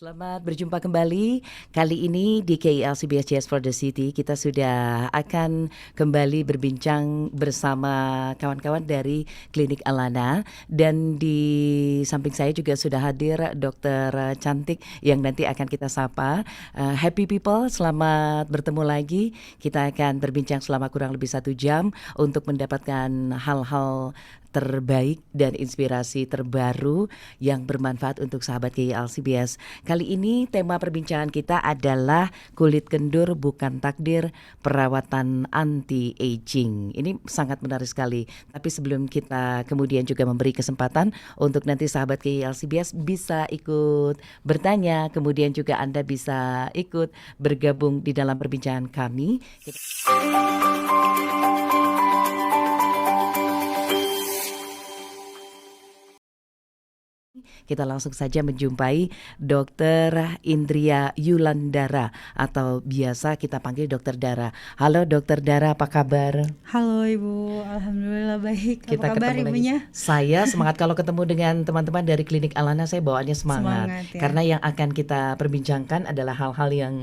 Selamat berjumpa kembali. Kali ini di KIL CBS Jazz for the City kita sudah akan kembali berbincang bersama kawan-kawan dari Klinik Alana, dan di samping saya juga sudah hadir Dokter Cantik yang nanti akan kita sapa. Happy people, selamat bertemu lagi. Kita akan berbincang selama kurang lebih 1 jam untuk mendapatkan hal-hal terbaik dan inspirasi terbaru yang bermanfaat untuk sahabat KIL CBS. Kali ini tema perbincangan kita adalah kulit kendur bukan takdir, perawatan anti-aging. Ini sangat menarik sekali. Tapi sebelum kita kemudian juga memberi kesempatan untuk nanti sahabat KIL CBS bisa ikut bertanya, kemudian juga Anda bisa ikut bergabung di dalam perbincangan kami. Kita langsung saja menjumpai Dr. Indria Yulandara atau biasa kita panggil Dr. Dara. Halo Dr. Dara, apa kabar? Halo Ibu, Alhamdulillah baik. Kita Apa kabar ketemu Ibunya? lagi. Saya semangat kalau ketemu dengan teman-teman dari Klinik Alana, saya bawaannya semangat. Ya. Karena yang akan kita perbincangkan adalah hal-hal yang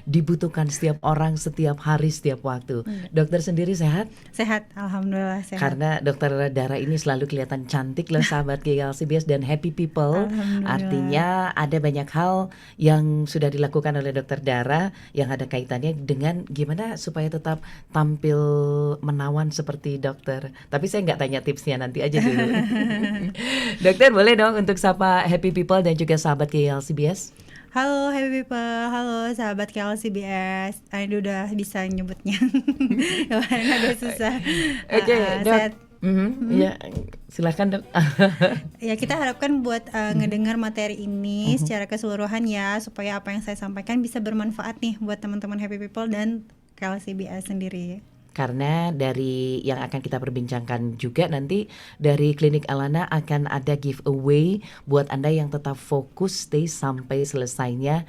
dibutuhkan setiap orang, setiap hari, setiap waktu. Dokter sendiri sehat? Sehat, Alhamdulillah sehat. Karena Dokter Dara ini selalu kelihatan cantik loh sahabat KIL CBS dan happy people. Artinya ada banyak hal yang sudah dilakukan oleh Dokter Dara yang ada kaitannya dengan gimana supaya tetap tampil menawan seperti dokter. Tapi saya nggak tanya tipsnya, nanti aja dulu. Dokter boleh dong untuk sapa happy people dan juga sahabat KIL CBS. Halo happy people, halo sahabat KIL CBS. Ini udah bisa nyebutnya. Kemarin agak susah. Oke, Dok. Ya, silakan Dok. Ya kita harapkan buat ngedengar materi ini secara keseluruhan ya, supaya apa yang saya sampaikan bisa bermanfaat nih buat teman-teman happy people dan KIL CBS sendiri. Karena dari yang akan kita perbincangkan juga nanti dari Klinik Alana akan ada giveaway buat Anda yang tetap fokus stay sampai selesainya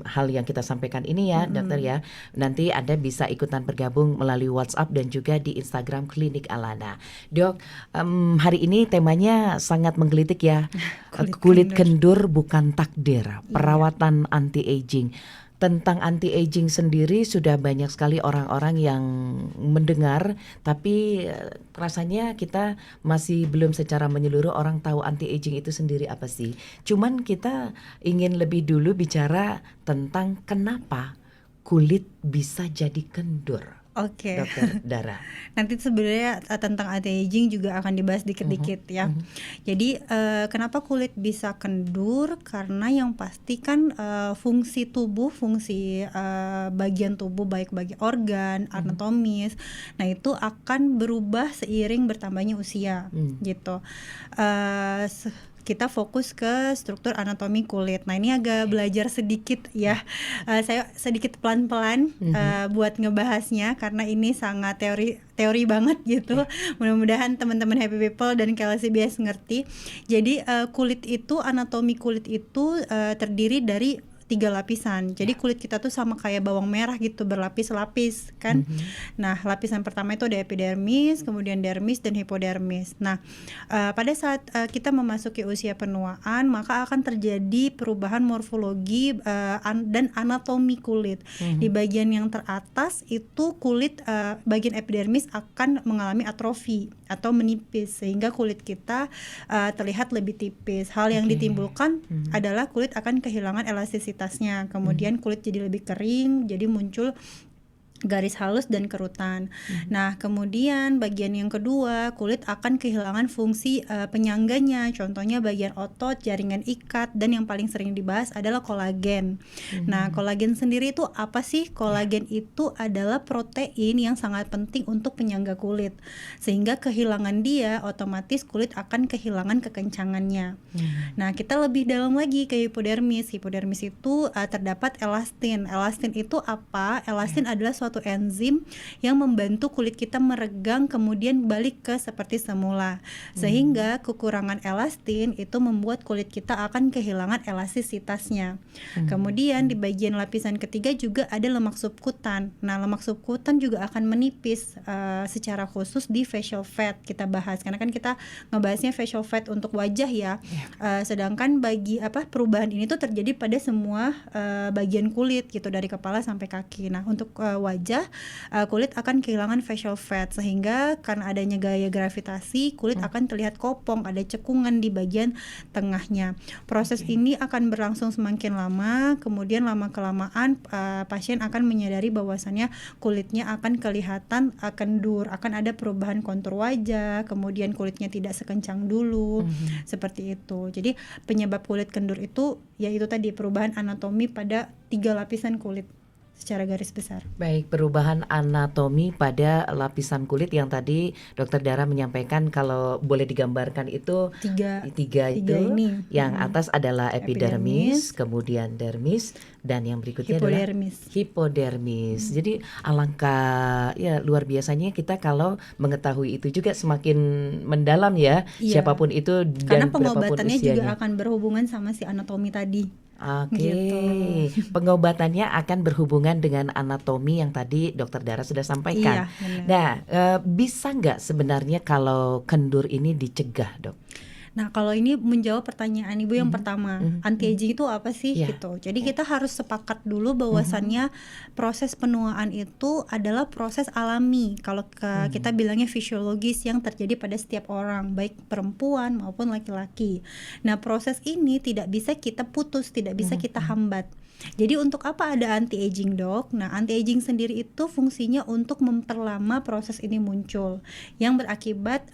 hal yang kita sampaikan ini ya, Dokter ya. Nanti Anda bisa ikutan bergabung melalui WhatsApp dan juga di Instagram Klinik Alana. Dok, hari ini temanya sangat menggelitik ya. Kulit kendur bukan takdir, perawatan anti-aging. Tentang anti-aging sendiri sudah banyak sekali orang-orang yang mendengar, tapi rasanya kita masih belum secara menyeluruh orang tahu anti-aging itu sendiri apa sih. Cuman kita ingin lebih dulu bicara tentang kenapa kulit bisa jadi kendur. Oke. Dokter Dara. Nanti sebenarnya tentang anti-aging juga akan dibahas dikit-dikit ya. Jadi kenapa kulit bisa kendur? Karena yang pasti kan fungsi tubuh, fungsi bagian tubuh baik bagi organ, anatomis, nah itu akan berubah seiring bertambahnya usia gitu. Kita fokus ke struktur anatomi kulit. Nah ini agak belajar sedikit ya, saya sedikit pelan-pelan buat ngebahasnya karena ini sangat teori banget gitu. Mudah-mudahan teman-teman happy people dan KIL CBS ngerti. Jadi anatomi kulit itu terdiri dari 3 lapisan. Jadi kulit kita tuh sama kayak bawang merah gitu, berlapis-lapis kan. Nah, lapisan pertama itu ada epidermis, kemudian dermis dan hipodermis. Nah, pada saat kita memasuki usia penuaan, maka akan terjadi perubahan morfologi dan anatomi kulit. Di bagian yang teratas itu kulit bagian epidermis akan mengalami atrofi atau menipis sehingga kulit kita terlihat lebih tipis. Hal yang ditimbulkan adalah kulit akan kehilangan elastisitasnya. Kemudian kulit jadi lebih kering, jadi muncul garis halus dan kerutan. Nah, kemudian bagian yang kedua, kulit akan kehilangan fungsi penyangganya. Contohnya bagian otot, jaringan ikat, dan yang paling sering dibahas adalah kolagen. Nah, kolagen sendiri itu apa sih? Kolagen itu adalah protein yang sangat penting untuk penyangga kulit. Sehingga kehilangan dia, otomatis kulit akan kehilangan kekencangannya. Nah, kita lebih dalam lagi ke hipodermis. Hipodermis itu terdapat elastin. Elastin itu apa? Elastin adalah suatu suatu enzim yang membantu kulit kita meregang kemudian balik ke seperti semula. Sehingga kekurangan elastin itu membuat kulit kita akan kehilangan elastisitasnya. Kemudian di bagian lapisan ketiga juga ada lemak subkutan. Nah, lemak subkutan juga akan menipis secara khusus di facial fat kita bahas. Karena kan kita ngebahasnya facial fat untuk wajah ya. Sedangkan bagi perubahan ini tuh terjadi pada semua bagian kulit gitu dari kepala sampai kaki. Nah, untuk wajah kulit akan kehilangan facial fat sehingga karena adanya gaya gravitasi kulit akan terlihat kopong, ada cekungan di bagian tengahnya. Proses ini akan berlangsung semakin lama, kemudian lama-kelamaan pasien akan menyadari bahwasannya kulitnya akan kelihatan kendur, akan ada perubahan kontur wajah, kemudian kulitnya tidak sekencang dulu, seperti itu. Jadi penyebab kulit kendur itu yaitu tadi perubahan anatomi pada 3 lapisan kulit secara garis besar. Baik, perubahan anatomi pada lapisan kulit yang tadi Dokter Dara menyampaikan kalau boleh digambarkan itu tiga itu ini. Yang atas adalah epidermis, kemudian dermis, dan yang berikutnya hipodermis. adalah hipodermis. Jadi alangkah ya luar biasanya kita kalau mengetahui itu juga semakin mendalam ya, siapapun itu karena dan berapapun pengobatannya usianya. juga akan berhubungan sama si anatomi tadi. Oke, Gitu. pengobatannya akan berhubungan dengan anatomi yang tadi Dokter Dara sudah sampaikan. Iya, benar. Nah, bisa nggak sebenarnya kalau kendur ini dicegah, Dok? Nah, kalau ini menjawab pertanyaan Ibu yang pertama, anti-aging itu apa sih gitu. Jadi kita harus sepakat dulu bahwasannya proses penuaan itu adalah proses alami. Kalau kita bilangnya fisiologis yang terjadi pada setiap orang, baik perempuan maupun laki-laki. Nah, proses ini tidak bisa kita putus, tidak bisa kita hambat. Jadi untuk apa ada anti-aging, Dok? Nah, anti-aging sendiri itu fungsinya untuk memperlama proses ini muncul, yang berakibat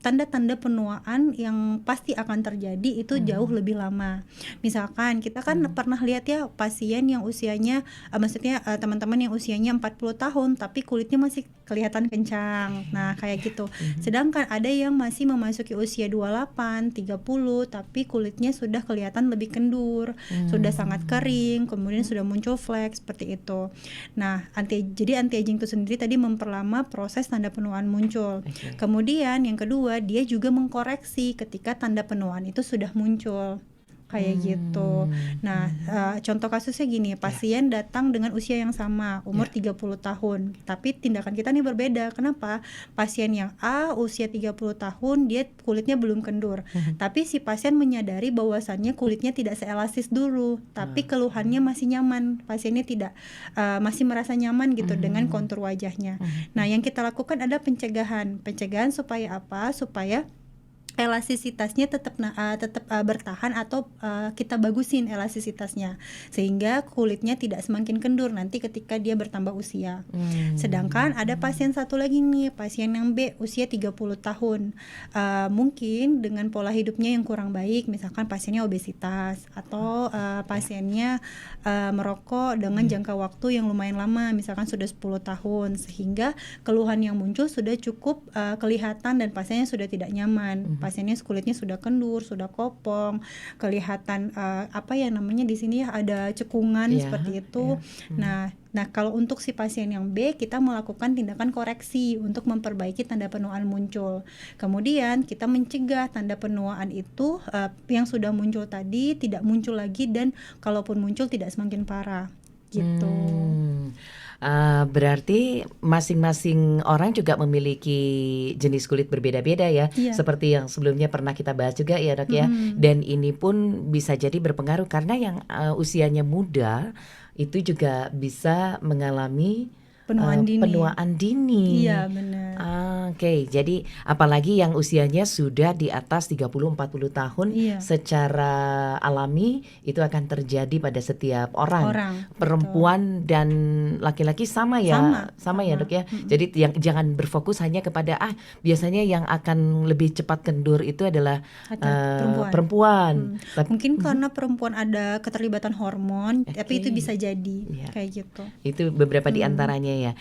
tanda-tanda penuaan yang pasti akan terjadi itu jauh lebih lama. Misalkan kita kan pernah lihat ya pasien yang usianya maksudnya teman-teman yang usianya 40 tahun tapi kulitnya masih kelihatan kencang. Nah, kayak gitu. Sedangkan ada yang masih memasuki usia 28, 30 tapi kulitnya sudah kelihatan lebih kendur, sudah sangat kering, kemudian sudah muncul flek seperti itu. Nah, jadi anti-aging itu sendiri tadi memperlama proses tanda penuaan muncul. Kemudian yang kedua, dia juga mengkoreksi ketika tanda penuaan itu sudah muncul. Kayak gitu. Nah, contoh kasusnya gini, pasien datang dengan usia yang sama, umur 30 tahun. Tapi tindakan kita nih berbeda. Kenapa? Pasien yang A usia 30 tahun, dia kulitnya belum kendur. Tapi si pasien menyadari bahwasannya kulitnya tidak seelastis dulu, tapi keluhannya masih nyaman. Pasiennya tidak masih merasa nyaman gitu dengan kontur wajahnya. Nah, yang kita lakukan ada pencegahan. Pencegahan supaya apa? Supaya elastisitasnya tetap bertahan atau kita bagusin elastisitasnya sehingga kulitnya tidak semakin kendur nanti ketika dia bertambah usia. Sedangkan ada pasien satu lagi nih, pasien yang B usia 30 tahun. Mungkin dengan pola hidupnya yang kurang baik, misalkan pasiennya obesitas atau pasiennya merokok dengan jangka waktu yang lumayan lama, misalkan sudah 10 tahun sehingga keluhan yang muncul sudah cukup kelihatan dan pasiennya sudah tidak nyaman. Pasiennya kulitnya sudah kendur, sudah kopong, kelihatan di sini ada cekungan seperti itu. Nah, kalau untuk si pasien yang B, kita melakukan tindakan koreksi untuk memperbaiki tanda penuaan muncul. Kemudian kita mencegah tanda penuaan itu yang sudah muncul tadi tidak muncul lagi dan kalaupun muncul tidak semakin parah. Gitu. Berarti masing-masing orang juga memiliki jenis kulit berbeda-beda ya, seperti yang sebelumnya pernah kita bahas juga ya, Dok ya. Dan ini pun bisa jadi berpengaruh karena yang usianya muda itu juga bisa mengalami penuaan dini. Iya, benar. Oke, jadi apalagi yang usianya sudah di atas 30-40 tahun, secara alami itu akan terjadi pada setiap orang. Perempuan dan laki-laki sama ya Dok ya. Jadi jangan berfokus hanya kepada biasanya yang akan lebih cepat kendur itu adalah perempuan. Mungkin karena perempuan ada keterlibatan hormon, tapi itu bisa jadi kayak gitu. Itu beberapa di antaranya ya.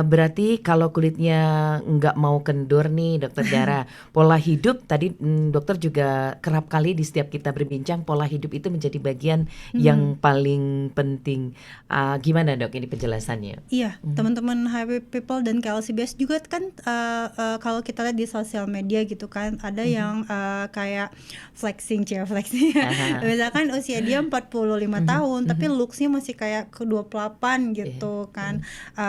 Berarti kalau kulitnya nggak mau mau kendur nih Dokter Dara, pola hidup tadi dokter juga kerap kali di setiap kita berbincang pola hidup itu menjadi bagian yang paling penting. Gimana Dok ini penjelasannya? Iya, teman-teman Happy People dan KLCBS juga kan kalau kita lihat di sosial media gitu kan, ada yang kayak flexing. Misalkan usia dia 45 tahun, tapi looks-nya masih kayak ke 28 gitu kan.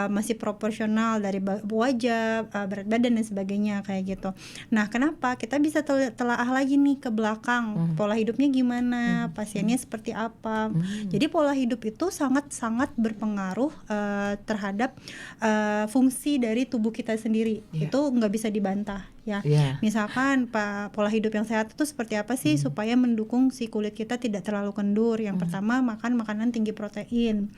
Masih proporsional dari wajah, berat badan dan sebagainya kayak gitu. Nah, kenapa? Kita bisa telaah lagi nih ke belakang, pola hidupnya gimana, pasiennya seperti apa. Jadi pola hidup itu sangat-sangat berpengaruh terhadap fungsi dari tubuh kita sendiri. Itu nggak bisa dibantah ya. Misalkan pola hidup yang sehat itu seperti apa sih supaya mendukung si kulit kita tidak terlalu kendur. Yang pertama, makan makanan tinggi protein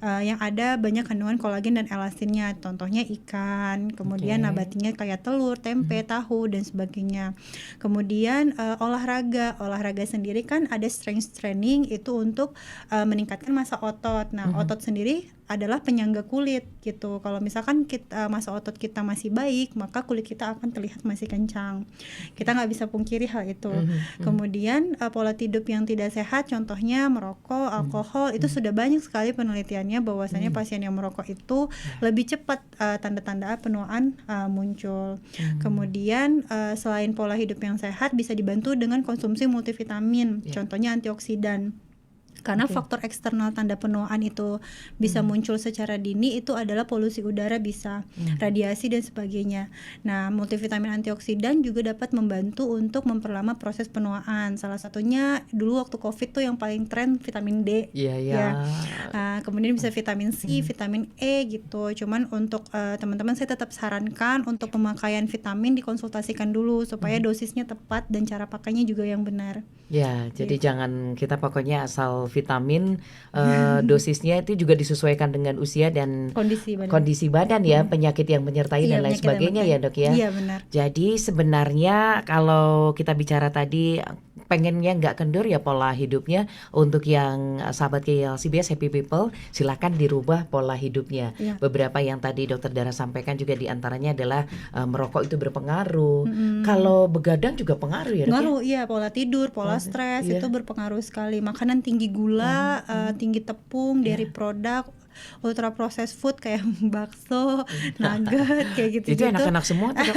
yang ada banyak kandungan kolagen dan elastinnya. Contohnya ikan, kemudian nabatinya kayak telur, tempe, tahu dan sebagainya. Kemudian olahraga sendiri kan ada strength training, itu untuk meningkatkan massa otot. Nah, otot sendiri adalah penyangga kulit gitu. Kalau misalkan massa otot kita masih baik, maka kulit kita akan terlihat masih kencang. Kita nggak bisa pungkiri hal itu. Kemudian pola hidup yang tidak sehat, contohnya merokok, alkohol, itu sudah banyak sekali penelitiannya bahwasanya pasien yang merokok itu lebih cepat tanda-tanda penuaan muncul. Kemudian selain pola hidup yang sehat, bisa dibantu dengan konsumsi multivitamin, contohnya antioksidan. Karena faktor eksternal tanda penuaan itu bisa muncul secara dini, itu adalah polusi udara, bisa radiasi dan sebagainya. Nah, multivitamin antioksidan juga dapat membantu untuk memperlama proses penuaan. Salah satunya dulu waktu COVID tuh yang paling tren vitamin D. Kemudian bisa vitamin C, vitamin E gitu. Cuman untuk teman-teman saya tetap sarankan untuk pemakaian vitamin dikonsultasikan dulu supaya dosisnya tepat dan cara pakainya juga yang benar. Ya, jadi jangan kita pokoknya asal vitamin, dosisnya itu juga disesuaikan dengan usia dan kondisi badan ya, penyakit yang menyertai dan lain sebagainya ya Dok ya. Iya, benar. Jadi sebenarnya kalau kita bicara tadi pengennya nggak kendur ya pola hidupnya, untuk yang sahabat KLCBS Happy People silakan dirubah pola hidupnya. Beberapa yang tadi Dokter Dara sampaikan juga diantaranya adalah merokok itu berpengaruh. Kalau begadang juga pengaruh ya Dok? Pengaruh, iya, pola tidur, pola stres itu berpengaruh sekali. Makanan tinggi gula, tinggi tepung, dairy produk, ultra processed food kayak bakso, nugget kayak gitu. Itu enak-enak semua tuh Dok.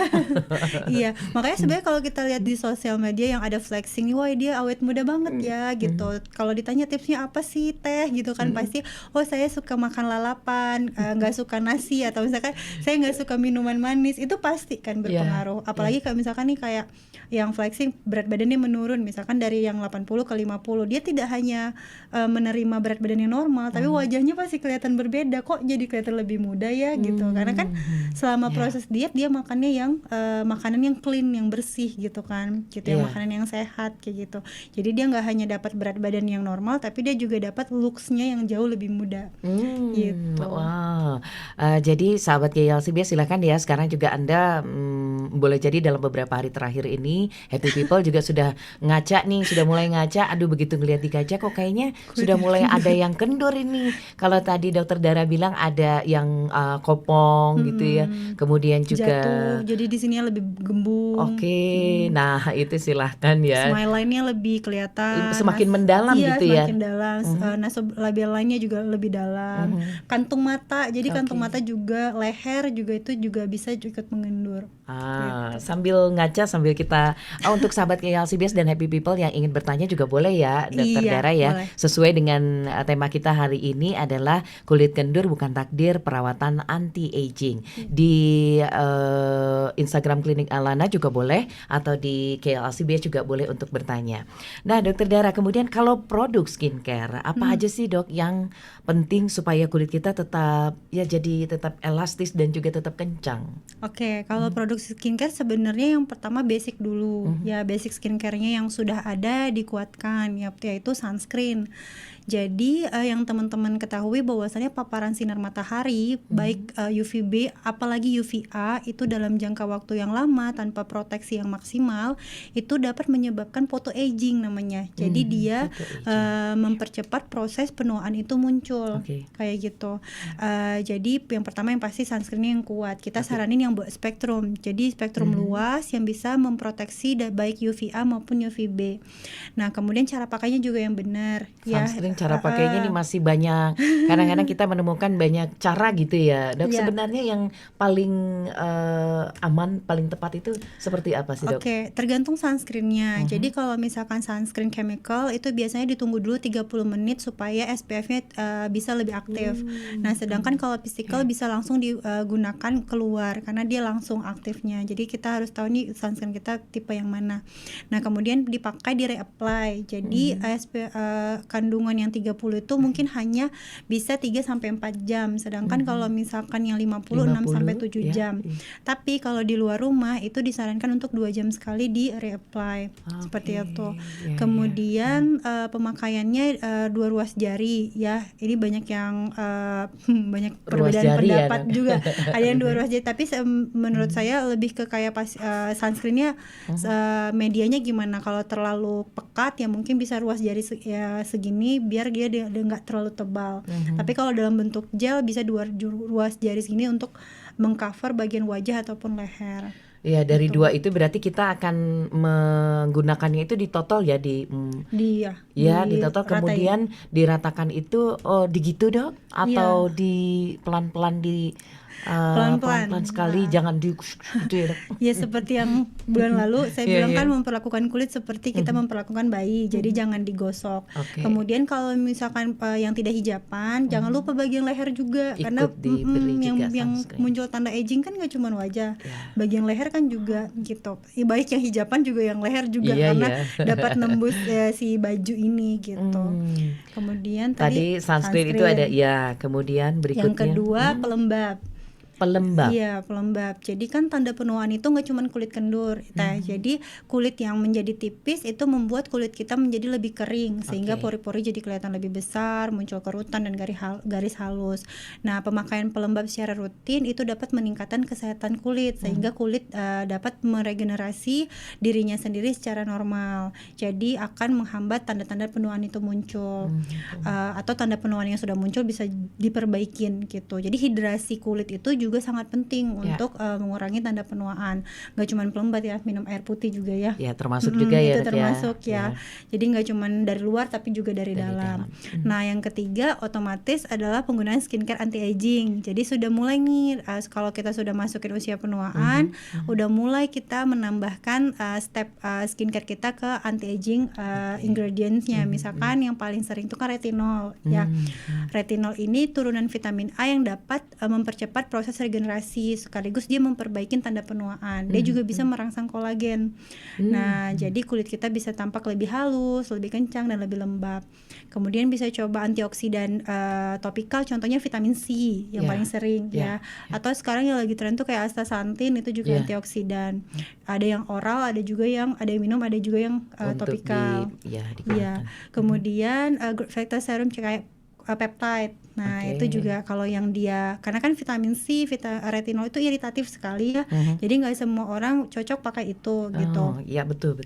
Iya, makanya sebenarnya kalau kita lihat di sosial media yang ada flexing, wah dia awet muda banget ya gitu. Kalau ditanya tipsnya apa sih Teh gitu kan, pasti saya suka makan lalapan, nggak suka nasi, atau misalkan saya nggak suka minuman manis. Itu pasti kan berpengaruh. Apalagi kalau misalkan nih kayak yang flexing berat badannya menurun, misalkan dari yang 80 ke 50, dia tidak hanya menerima berat badan yang normal, tapi wajahnya pasti kelihatan berbeda, kok jadi kelihatan lebih muda ya gitu. Karena kan selama proses diet dia makannya yang makanan yang clean, yang bersih gitu kan, gitu, yang makanan yang sehat kayak gitu. Jadi dia nggak hanya dapat berat badan yang normal, tapi dia juga dapat looks-nya yang jauh lebih muda. Gitu. Wow. Jadi sahabat KLCBS silakan ya, sekarang juga Anda boleh jadi dalam beberapa hari terakhir ini Happy People juga sudah mulai ngaca. Aduh, begitu ngelihat di kaca kok kayaknya sudah mulai ada yang kendur ini. Kalau tadi Dokter Dara bilang ada yang kopong gitu ya. Kemudian juga jatuh, jadi di sini lebih gembung. Nah itu silahkan ya. Smile line-nya lebih kelihatan. Semakin mendalam gitu ya. Semakin dalam. Nasolabial line-nya juga lebih dalam. Kantung mata, jadi kantung mata juga, leher juga itu juga bisa ikut mengendur. Gitu. Sambil ngaca sambil kita untuk sahabat KLCBS dan Happy People yang ingin bertanya juga boleh ya Dokter Dara ya. Boleh. Sesuai dengan tema kita hari ini adalah kulit kendur bukan takdir, perawatan anti aging. Di Instagram Klinik Alana juga boleh, atau di KLCBS juga boleh untuk bertanya. Nah Dokter Dara, kemudian kalau produk skincare apa aja sih Dok yang penting supaya kulit kita tetap elastis dan juga tetap kencang? Kalau produk skincare sebenarnya yang pertama basic dulu. Ya, basic skincare-nya yang sudah ada dikuatkan, yaitu sunscreen. Jadi yang teman-teman ketahui bahwasannya paparan sinar matahari baik UVB apalagi UVA itu dalam jangka waktu yang lama tanpa proteksi yang maksimal itu dapat menyebabkan photoaging namanya. Jadi dia mempercepat proses penuaan itu muncul. Kayak gitu. Jadi yang pertama yang pasti sunscreen yang kuat. Kita saranin yang spektrum. Jadi spektrum luas yang bisa memproteksi baik UVA maupun UVB. Nah, kemudian cara pakainya juga yang benar ya. Sunscreen cara pakainya ini masih banyak. Kadang-kadang kita menemukan banyak cara gitu ya. Dok, sebenarnya yang paling aman, paling tepat itu seperti apa sih, Dok? Oke, tergantung sunscreennya. Jadi kalau misalkan sunscreen chemical itu biasanya ditunggu dulu 30 menit supaya SPF-nya bisa lebih aktif. Nah, sedangkan kalau physical bisa langsung digunakan keluar karena dia langsung aktifnya. Jadi kita harus tahu nih sunscreen kita tipe yang mana. Nah, kemudian dipakai di reapply. Jadi kandungan yang 30 itu mungkin hanya bisa 3-4 jam. Sedangkan kalau misalkan yang 50 6-7 jam. Tapi kalau di luar rumah itu disarankan untuk 2 jam sekali di reapply. Seperti itu. Kemudian pemakaiannya 2 ruas jari ya. Ini banyak yang banyak perbedaan pendapat juga. Ada yang 2 ruas jari, tapi menurut saya lebih ke kayak sunscreennya medianya gimana. Kalau terlalu pekat ya mungkin bisa ruas jari segini biar dia nggak terlalu tebal. Tapi kalau dalam bentuk gel bisa 2 ruas jari segini untuk mengcover bagian wajah ataupun leher. Ya, dari 2 itu berarti kita akan menggunakannya itu ditotol ya di ditotol kemudian diratakan itu digitu, Dok, atau di pelan-pelan pelan-pelan sekali, jangan di gitu ya, Dok. Ya seperti yang bulan lalu saya bilang kan memperlakukan kulit seperti kita memperlakukan bayi, jadi jangan digosok. Kemudian kalau misalkan yang tidak hijaban, jangan lupa bagian leher juga. Ikut karena yang muncul tanda aging kan nggak cuma wajah, bagian leher kan juga gitu. Baik yang hijaban juga yang leher juga karena dapat nembus si baju ini gitu. Kemudian tadi sunscreen itu ada ya, kemudian berikutnya yang kedua pelembab. Iya, pelembab. Jadi kan tanda penuaan itu nggak cuma kulit kendur. Jadi kulit yang menjadi tipis itu membuat kulit kita menjadi lebih kering sehingga pori-pori jadi kelihatan lebih besar, muncul kerutan dan garis halus. Nah, pemakaian pelembab secara rutin itu dapat meningkatkan kesehatan kulit sehingga kulit dapat meregenerasi dirinya sendiri secara normal. Jadi akan menghambat tanda-tanda penuaan itu muncul. Atau tanda penuaan yang sudah muncul bisa diperbaikin gitu. Jadi hidrasi kulit itu juga sangat penting untuk mengurangi tanda penuaan. Gak cuma pelembab ya, minum air putih juga ya. Ya, termasuk juga ya. Itu termasuk ya. Jadi gak cuma dari luar tapi juga dari dalam. Nah, yang ketiga otomatis adalah penggunaan skincare anti-aging. Jadi sudah mulai nih kalau kita sudah masukin usia penuaan, udah mulai kita menambahkan step skincare kita ke anti-aging ingredients-nya. Misalkan yang paling sering itu kan retinol ya. Retinol ini turunan vitamin A yang dapat mempercepat proses regenerasi sekaligus dia memperbaiki tanda penuaan. Dia juga bisa merangsang kolagen. Nah, jadi kulit kita bisa tampak lebih halus, lebih kencang dan lebih lembab. Kemudian bisa coba antioksidan topikal, contohnya vitamin C yang paling sering ya. Atau sekarang yang lagi tren tuh kayak astaxanthin itu juga antioksidan. Ada yang oral, ada yang minum, ada juga yang topikal. Kemudian factor serum kayak peptide. Nah, itu juga kalau yang dia karena kan vitamin C, retinol itu iritatif sekali ya. Jadi nggak semua orang cocok pakai itu gitu. Iya, betul.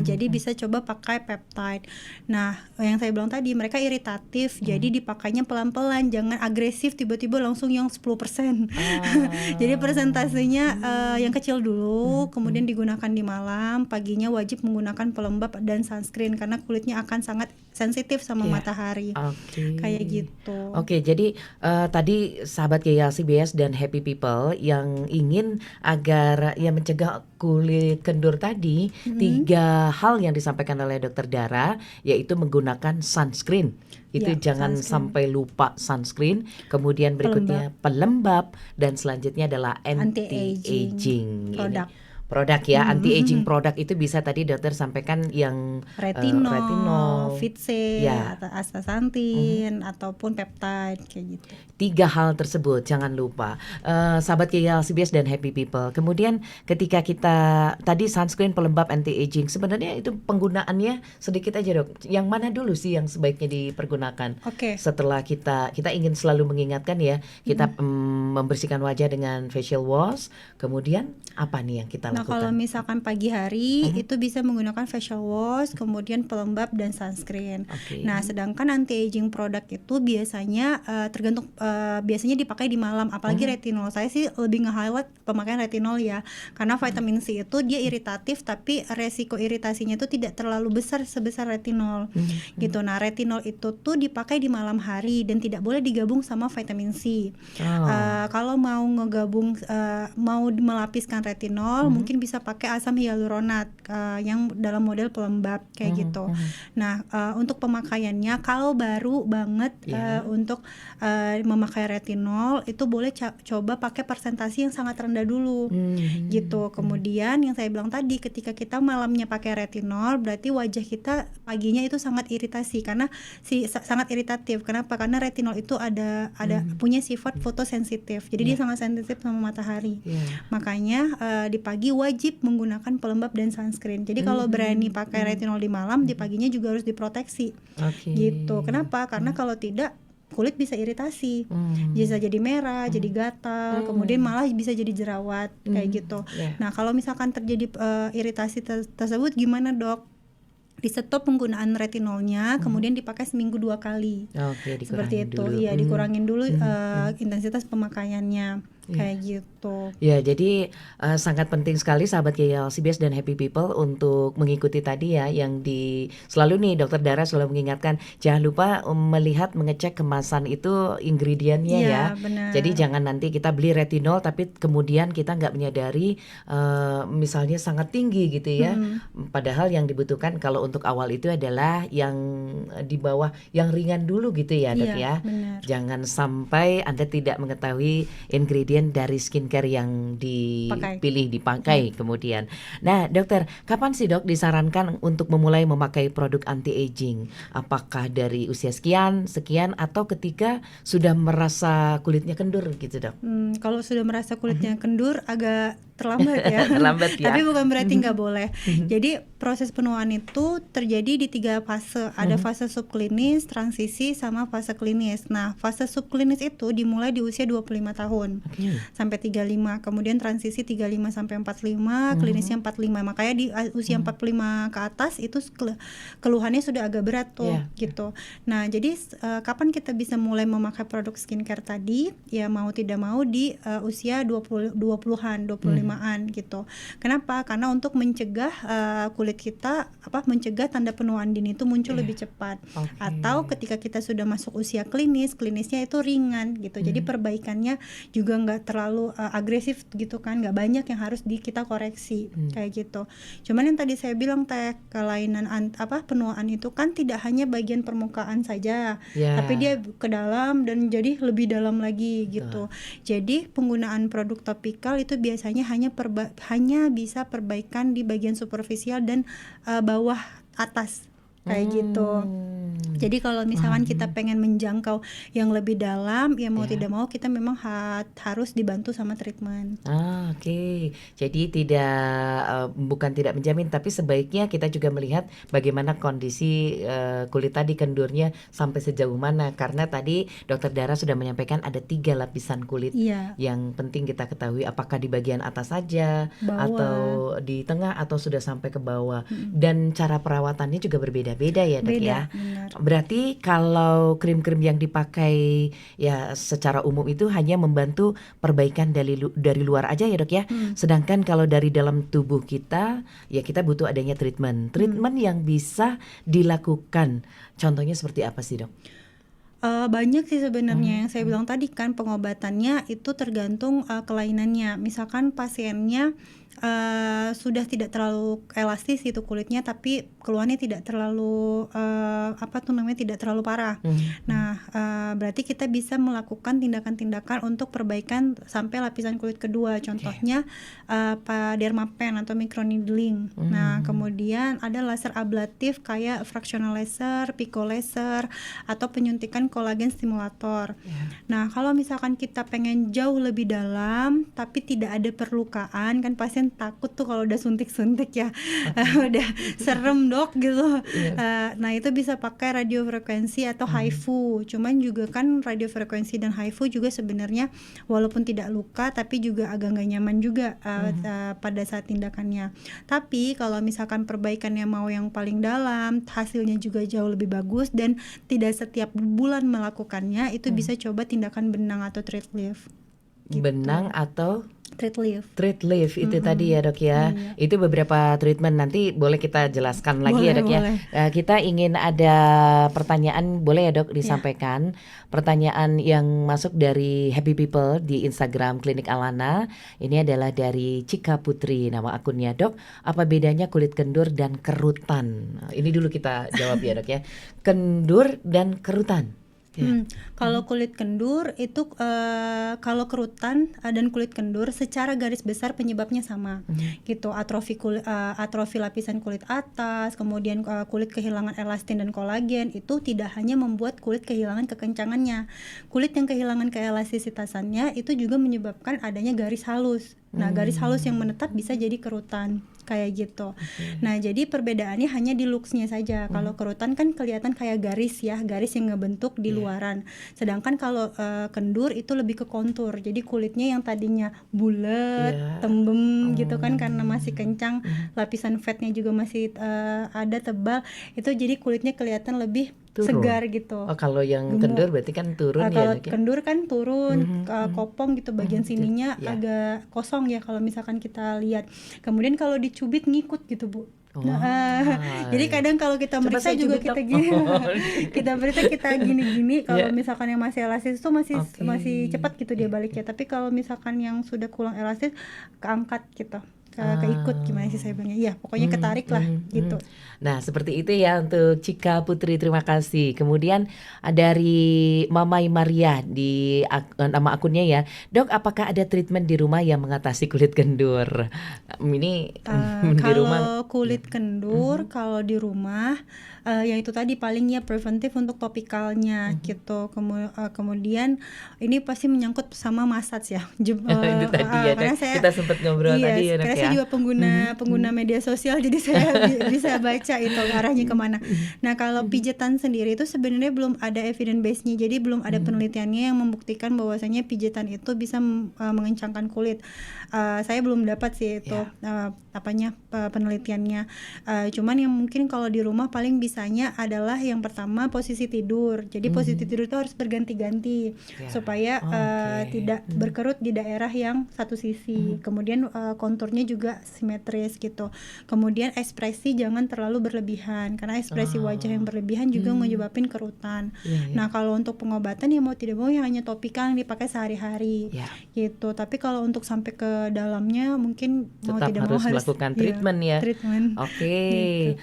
Jadi bisa coba pakai peptide. Nah, yang saya bilang tadi mereka iritatif, jadi dipakainya pelan-pelan, jangan agresif tiba-tiba langsung yang 10%. Jadi persentasenya yang kecil dulu, kemudian digunakan di malam, paginya wajib menggunakan pelembab dan sunscreen karena kulitnya akan sangat sensitif sama matahari. Kayak gitu. Jadi tadi sahabat KYLCBS dan Happy People yang ingin agar mencegah kulit kendur tadi, 3 hal yang disampaikan oleh Dokter Dara yaitu menggunakan sunscreen. Itu jangan sampai lupa sunscreen. Kemudian berikutnya pelembab dan selanjutnya adalah anti-aging produk. produk ya, anti-aging produk itu bisa tadi dokter sampaikan yang retinol, Fit C, ya. atau astaxanthin ataupun peptide kayak gitu. 3 hal tersebut jangan lupa, sahabat KL CBS dan Happy People. Kemudian ketika kita tadi sunscreen pelembab anti-aging, sebenarnya itu penggunaannya sedikit aja dok. Yang mana dulu sih yang sebaiknya dipergunakan? Oke. Setelah kita ingin selalu mengingatkan ya, kita membersihkan wajah dengan facial wash. Kemudian apa nih yang kita Nah, lakukan? kalau misalkan pagi hari itu bisa menggunakan facial wash, kemudian pelembab dan sunscreen. Nah, sedangkan anti-aging produk itu biasanya tergantung biasanya dipakai di malam, apalagi retinol. Saya sih lebih nge-highlight pemakaian retinol ya, karena vitamin C itu dia iritatif, tapi resiko iritasinya itu tidak terlalu besar sebesar retinol gitu. Nah, retinol itu tuh dipakai di malam hari dan tidak boleh digabung sama vitamin C. Kalau mau ngegabung, mau melapiskan retinol, mungkin bisa pakai asam hyaluronat yang dalam model pelembab kayak gitu. Nah, untuk pemakaiannya kalau baru banget untuk memakai retinol itu boleh coba pakai persentase yang sangat rendah dulu gitu. Kemudian yang saya bilang tadi, ketika kita malamnya pakai retinol berarti wajah kita paginya itu sangat iritasi karena sangat iritatif. Kenapa? Karena retinol itu ada punya sifat fotosensitif. Jadi dia sangat sensitif sama matahari. Makanya di pagi wajib menggunakan pelembab dan sunscreen. Jadi kalau berani pakai retinol di malam, di paginya juga harus diproteksi. Gitu. Kenapa? Karena kalau tidak kulit bisa iritasi, bisa jadi merah, jadi gatal, kemudian malah bisa jadi jerawat kayak gitu. Nah, kalau misalkan terjadi iritasi tersebut gimana dok? Di stop penggunaan retinolnya, kemudian dipakai seminggu 2 kali. Seperti itu, iya dikurangin dulu intensitas pemakaiannya. Kayak gitu. Ya, jadi sangat penting sekali sahabat KL CBS dan Happy People untuk mengikuti tadi ya yang selalu nih Dokter Dara selalu mengingatkan jangan lupa melihat mengecek kemasan itu ingredientnya ya. Benar. Jadi jangan nanti kita beli retinol tapi kemudian kita nggak menyadari misalnya sangat tinggi gitu ya. Padahal yang dibutuhkan kalau untuk awal itu adalah yang di bawah yang ringan dulu gitu ya dok ya. Benar. Jangan sampai Anda tidak mengetahui ingredient dari skincare yang dipakai kemudian. Nah, dokter, kapan sih dok disarankan untuk memulai memakai produk anti-aging? Apakah dari usia sekian, atau ketika sudah merasa kulitnya kendur gitu dok? Kalau sudah merasa kulitnya kendur agak terlambat ya. Terlambat ya. Tapi bukan berarti nggak boleh. Jadi proses penuaan itu terjadi di 3 fase. Ada fase subklinis, transisi, sama fase klinis. Nah, fase subklinis itu dimulai di usia 25 tahun. Sampai 35, kemudian transisi 35 sampai 45, klinisnya 45. Makanya di usia 45 ke atas itu keluhannya sudah agak berat tuh gitu. Nah, jadi kapan kita bisa mulai memakai produk skincare tadi? Ya mau tidak mau di usia 20-an, 25-an gitu. Kenapa? Karena untuk mencegah kulit kita mencegah tanda penuaan dini itu muncul lebih cepat. Atau ketika kita sudah masuk usia klinisnya itu ringan gitu. Jadi perbaikannya juga nggak terlalu agresif gitu kan, nggak banyak yang harus kita koreksi kayak gitu. Cuman yang tadi saya bilang kelainan penuaan itu kan tidak hanya bagian permukaan saja, tapi dia ke dalam dan jadi lebih dalam lagi gitu. Jadi penggunaan produk topikal itu biasanya hanya bisa perbaikan di bagian superficial dan bawah atas kayak gitu. Jadi kalau misalkan kita pengen menjangkau yang lebih dalam, ya mau tidak mau kita memang harus dibantu sama treatment. Oke. Jadi bukan tidak menjamin, tapi sebaiknya kita juga melihat bagaimana kondisi kulit tadi kendurnya sampai sejauh mana. Karena tadi Dokter Dara sudah menyampaikan ada 3 lapisan kulit yang penting kita ketahui, apakah di bagian atas saja, bawah, atau di tengah, atau sudah sampai ke bawah. Dan cara perawatannya juga berbeda-beda ya dok ya. Benar. Berarti kalau krim-krim yang dipakai ya secara umum itu hanya membantu perbaikan dari luar aja ya dok ya. Sedangkan kalau dari dalam tubuh kita ya kita butuh adanya treatment yang bisa dilakukan. Contohnya seperti apa sih dok? Banyak sih sebenarnya yang saya bilang tadi kan, pengobatannya itu tergantung kelainannya. Misalkan pasiennya sudah tidak terlalu elastis itu kulitnya, tapi keluhannya tidak terlalu tidak terlalu parah. Nah, berarti kita bisa melakukan tindakan-tindakan untuk perbaikan sampai lapisan kulit kedua. Contohnya dermapen atau microneedling. Nah, kemudian ada laser ablatif kayak fractional laser, pico laser, atau penyuntikan kolagen stimulator. Nah, kalau misalkan kita pengen jauh lebih dalam tapi tidak ada perlukaan, kan pasien takut tuh kalau udah suntik-suntik ya. Udah serem dok gitu. Nah, itu bisa pakai radiofrekuensi atau HIFU. Cuman juga kan radiofrekuensi dan HIFU juga sebenarnya walaupun tidak luka tapi juga agak nggak nyaman juga pada saat tindakannya. Tapi kalau misalkan perbaikannya mau yang paling dalam, hasilnya juga jauh lebih bagus dan tidak setiap bulan melakukannya, itu bisa coba tindakan benang atau thread lift. Gitu. Benang atau thread lift itu tadi ya dok ya. Itu beberapa treatment, nanti boleh kita jelaskan lagi ya dok ya. Kita ingin ada pertanyaan, boleh ya dok disampaikan. Pertanyaan yang masuk dari Happy People di Instagram Klinik Alana. Ini adalah dari Cika Putri, nama akunnya. Dok, apa bedanya kulit kendur dan kerutan? Ini dulu kita jawab ya dok ya. Kendur dan kerutan. Kalau kulit kendur itu kalau kerutan dan kulit kendur secara garis besar penyebabnya sama gitu, atrofi lapisan kulit atas, kemudian kulit kehilangan elastin dan kolagen. Itu tidak hanya membuat kulit kehilangan kekencangannya, kulit yang kehilangan keelastisitasannya itu juga menyebabkan adanya garis halus. Nah, garis halus yang menetap bisa jadi kerutan kayak gitu. Nah, jadi perbedaannya hanya di looks-nya saja. Kalau kerutan kan kelihatan kayak garis ya, garis yang ngebentuk di luaran. Sedangkan kalau kendur itu lebih ke kontur. Jadi kulitnya yang tadinya bulat, tembem gitu kan karena masih kencang, lapisan fatnya juga masih ada tebal. Itu jadi kulitnya kelihatan lebih segar gitu. Kalau yang kendur berarti kan turun ya. Kalau kendur kan turun, kopong gitu, bagian sininya agak kosong ya kalau misalkan kita lihat. Kemudian kalau dicubit ngikut gitu Bu. Jadi kadang kalau kita meriksa juga kita gini, kita meriksa kita gini-gini. Kalau misalkan yang masih elastis itu masih cepat gitu dia baliknya. Tapi kalau misalkan yang sudah kurang elastis keangkat gitu. Keikut gimana sih saya bilangnya, ya pokoknya ketarik lah gitu. Nah seperti itu ya untuk Cika Putri, terima kasih. Kemudian dari Mamai Maria di nama akunnya ya, dok apakah ada treatment di rumah yang mengatasi kulit kendur? Ini di rumah. Kalau kulit kendur kalau di rumah yang itu tadi paling ya preventif untuk topikalnya gitu. Kemudian ini pasti menyangkut sama massage ya. Itu tadi ya, kita sempat ngobrol tadi ya. Karena saya juga pengguna media sosial, jadi saya bisa baca itu arahnya kemana. Nah kalau pijetan sendiri itu sebenarnya belum ada evidence base-nya, jadi belum ada penelitiannya yang membuktikan bahwasanya pijetan itu bisa mengencangkan kulit. Saya belum dapat sih itu penelitiannya. Cuman yang mungkin kalau di rumah paling bisanya adalah yang pertama posisi tidur. Jadi posisi tidur itu harus berganti-ganti supaya tidak berkerut di daerah yang satu sisi. Kemudian konturnya juga simetris gitu. Kemudian ekspresi jangan terlalu berlebihan, karena ekspresi wajah yang berlebihan juga menyebabkan kerutan. Nah kalau untuk pengobatan ya mau tidak mau yang hanya topikal yang dipakai sehari-hari gitu. Tapi kalau untuk sampai ke dalamnya mungkin tetap mau tidak mau harus melakukan treatment ya. Oke. Gitu.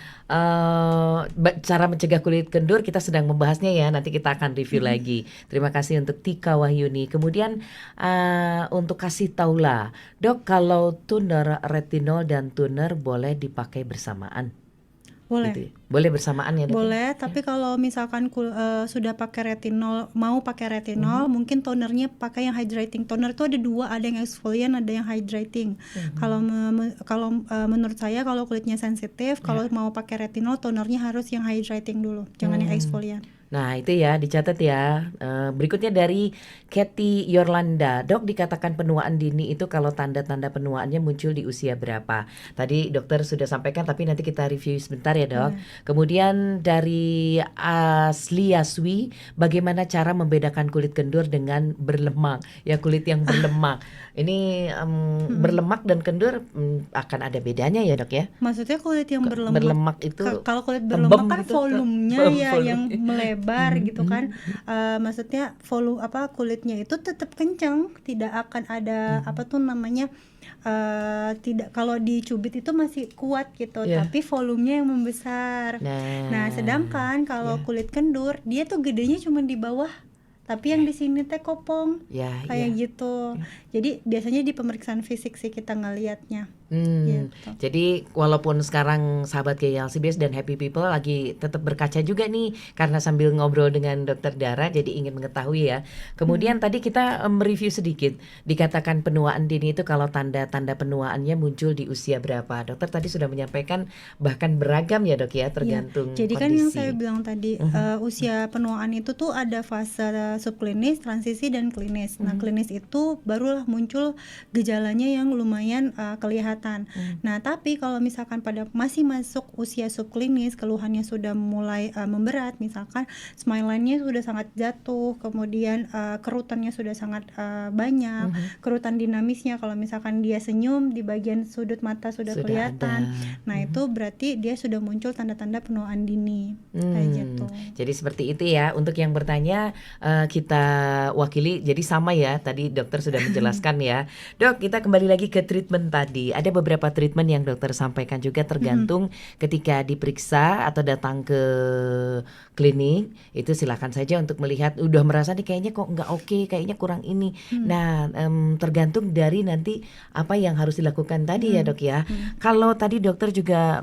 Cara mencegah kulit kendur kita sedang membahasnya ya, nanti kita akan review lagi. Terima kasih untuk Tika Wahyuni. Kemudian untuk kasih taula, dok kalau toner retinol dan toner boleh dipakai bersamaan? Boleh. Gitu ya? Boleh bersamaan ya dok? Boleh, tapi kalau misalkan sudah pakai retinol, mau pakai retinol, mungkin tonernya pakai yang hydrating. Toner itu ada dua, ada yang exfoliant, ada yang hydrating. Kalau menurut saya kalau kulitnya sensitif, kalau mau pakai retinol, tonernya harus yang hydrating dulu, jangan yang exfoliant. Nah itu ya dicatat ya. Berikutnya dari Kathy Yorlanda, dok dikatakan penuaan dini itu kalau tanda-tanda penuaannya muncul di usia berapa? Tadi dokter sudah sampaikan tapi nanti kita review sebentar ya dok. Kemudian dari Asliaswi, bagaimana cara membedakan kulit kendur dengan berlemak? Ya kulit yang berlemak. Ini berlemak dan kendur akan ada bedanya ya dok ya? Maksudnya kulit yang berlemak itu kalau kulit berlemak kan gitu, volumenya ya yang melebar lebar gitu kan. Maksudnya kulitnya itu tetap kencang, tidak akan ada tidak, kalau dicubit itu masih kuat gitu, Iya. tapi volumenya yang membesar. Nah, sedangkan kalau ya, kulit kendur, dia tuh gedenya cuma di bawah, tapi yang di sini teh kopong, ya, kayak ya. gitu. Jadi biasanya di pemeriksaan fisik sih kita ngelihatnya. Hmm, Gitu. jadi walaupun sekarang sahabat KLCBS dan Happy People lagi tetap berkaca juga nih karena sambil ngobrol dengan Dokter Dara jadi ingin mengetahui ya. Kemudian tadi kita mereview sedikit, dikatakan penuaan dini itu kalau tanda-tanda penuaannya muncul di usia berapa. Dokter tadi sudah menyampaikan bahkan beragam ya Dok ya, Iya, tergantung jadi kan yang saya kondisi. bilang tadi, usia penuaan itu tuh ada fase subklinis, transisi, dan klinis. Nah, klinis itu barulah muncul gejalanya yang lumayan kelihatan. Nah, tapi kalau misalkan pada masih masuk usia subklinis, keluhannya sudah mulai memberat, misalkan smile line-nya sudah sangat jatuh, kemudian kerutannya sudah sangat banyak, kerutan dinamisnya kalau misalkan dia senyum di bagian sudut mata sudah Sudah kelihatan. ada. Nah, itu berarti dia sudah muncul tanda-tanda penuaan dini, kayak gitu. Jadi seperti itu ya. Untuk yang bertanya kita wakili. Jadi sama ya. Tadi dokter sudah menjelaskan ya. Dok, kita kembali lagi ke treatment tadi. Ada beberapa treatment yang dokter sampaikan juga tergantung ketika diperiksa atau datang ke klinik. Itu silakan saja untuk melihat. Udah merasa nih kayaknya kok nggak oke, kayaknya kurang ini. Nah, tergantung dari nanti apa yang harus dilakukan tadi ya dok ya. Kalau tadi dokter juga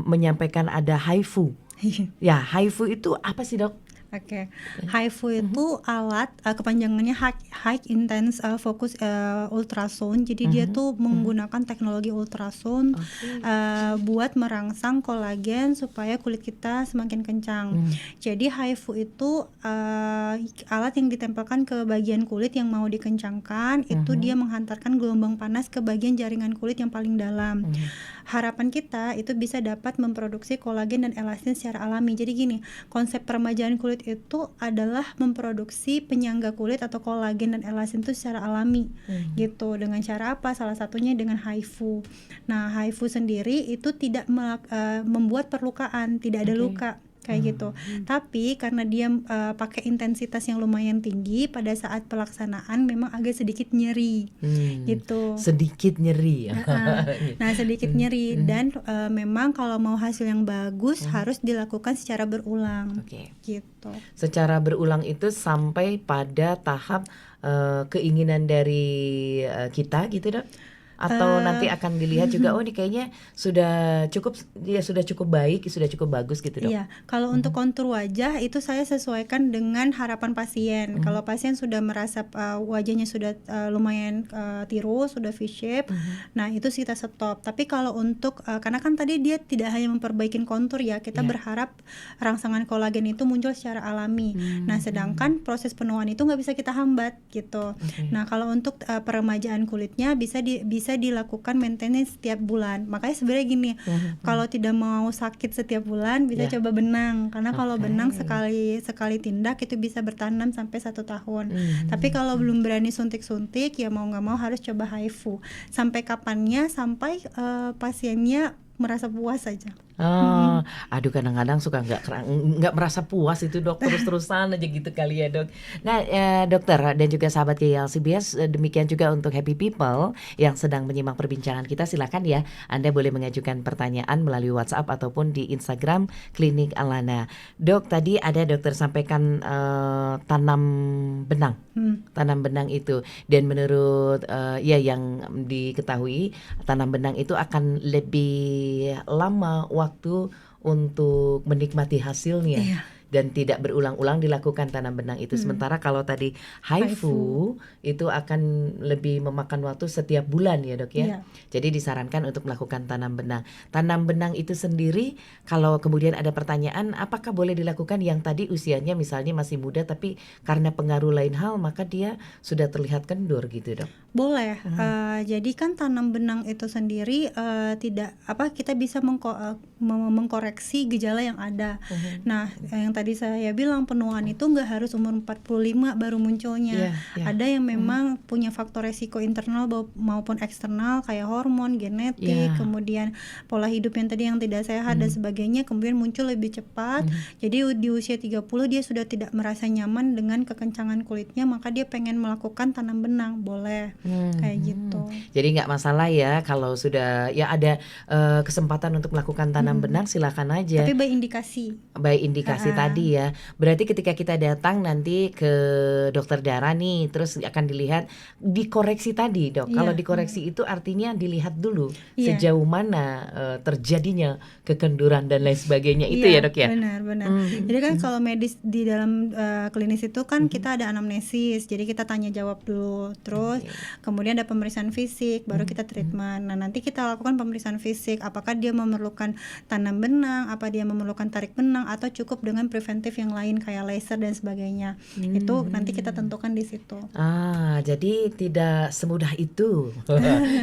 menyampaikan ada HIFU. Ya, HIFU itu apa sih dok? Oke, HIFU itu alat kepanjangannya High Intense Focus Ultrasound. Jadi dia tuh menggunakan teknologi ultrasound buat merangsang kolagen supaya kulit kita semakin kencang. Jadi HIFU itu alat yang ditempelkan ke bagian kulit yang mau dikencangkan. Itu dia menghantarkan gelombang panas ke bagian jaringan kulit yang paling dalam. Harapan kita itu bisa dapat memproduksi kolagen dan elastin secara alami. Jadi gini, konsep peremajaan kulit itu adalah memproduksi penyangga kulit atau kolagen dan elastin itu secara alami gitu. Dengan cara apa? Salah satunya dengan HIFU. Nah, HIFU sendiri itu tidak membuat perlukaan, tidak ada luka kayak gitu. Tapi karena dia pakai intensitas yang lumayan tinggi, pada saat pelaksanaan memang agak sedikit nyeri gitu. Sedikit nyeri ya. Nah, sedikit nyeri dan memang kalau mau hasil yang bagus harus dilakukan secara berulang. Oke. Gitu. Secara berulang itu sampai pada tahap keinginan dari kita gitu dok? Atau nanti akan dilihat juga oh ini kayaknya sudah cukup baik, sudah cukup bagus gitu dok. Iya, kalau untuk kontur wajah itu saya sesuaikan dengan harapan pasien. Kalau pasien sudah merasa wajahnya sudah lumayan tirus, sudah V-shape, nah itu kita stop. Tapi kalau untuk karena kan tadi dia tidak hanya memperbaiki kontur ya, kita berharap rangsangan kolagen itu muncul secara alami. Nah, sedangkan proses penuaan itu nggak bisa kita hambat gitu. Nah, kalau untuk peremajaan kulitnya bisa dilakukan maintenance setiap bulan. Makanya sebenarnya gini, kalau tidak mau sakit setiap bulan bisa coba benang, karena kalau benang sekali tindak itu bisa bertanam sampai 1 tahun. Tapi kalau belum berani suntik-suntik ya mau nggak mau harus coba HIFU. Sampai kapannya? Sampai pasiennya merasa puas saja. Aduh kadang-kadang suka nggak merasa puas itu dok, terus-terusan aja gitu kali ya dok. Nah dokter dan juga sahabat KLCBS, demikian juga untuk Happy People yang sedang menyimak perbincangan kita, silakan ya Anda boleh mengajukan pertanyaan melalui WhatsApp ataupun di Instagram Klinik Alana. Dok, tadi ada dokter sampaikan tanam benang itu, dan menurut yang diketahui tanam benang itu akan lebih lama waktu untuk menikmati hasilnya dan tidak berulang-ulang dilakukan tanam benang itu. Sementara kalau tadi HIFU itu akan lebih memakan waktu setiap bulan ya dok ya. Jadi disarankan untuk melakukan tanam benang. Tanam benang itu sendiri kalau kemudian ada pertanyaan apakah boleh dilakukan yang tadi usianya misalnya masih muda tapi karena pengaruh lain hal maka dia sudah terlihat kendur gitu dok? Boleh. Jadi kan tanam benang itu sendiri kita bisa mengkoreksi gejala yang ada. Nah, yang tadi tadi saya bilang penuaan itu nggak harus umur 45 baru munculnya. Ada yang memang punya faktor resiko internal maupun eksternal kayak hormon, genetik, kemudian pola hidup yang tadi yang tidak sehat dan sebagainya, kemudian muncul lebih cepat. Jadi di usia 30 dia sudah tidak merasa nyaman dengan kekencangan kulitnya, maka dia pengen melakukan tanam benang, boleh kayak gitu. Jadi nggak masalah ya kalau sudah ya ada kesempatan untuk melakukan tanam benang, silakan aja. Tapi by indikasi. By indikasi tadi ya. Berarti ketika kita datang nanti ke dokter darah nih, terus akan dilihat dikoreksi tadi, Dok. Kalau dikoreksi itu artinya dilihat dulu sejauh mana terjadinya kekenduran dan lain sebagainya itu ya, Dok ya. Benar. Jadi kan kalau medis di dalam klinis itu kan kita ada anamnesis. Jadi kita tanya jawab dulu, terus kemudian ada pemeriksaan fisik, baru kita treatment. Nah, nanti kita lakukan pemeriksaan fisik, apakah dia memerlukan tanam benang, apa dia memerlukan tarik benang, atau cukup dengan preventif yang lain kayak laser dan sebagainya. Itu nanti kita tentukan di situ. Jadi tidak semudah itu.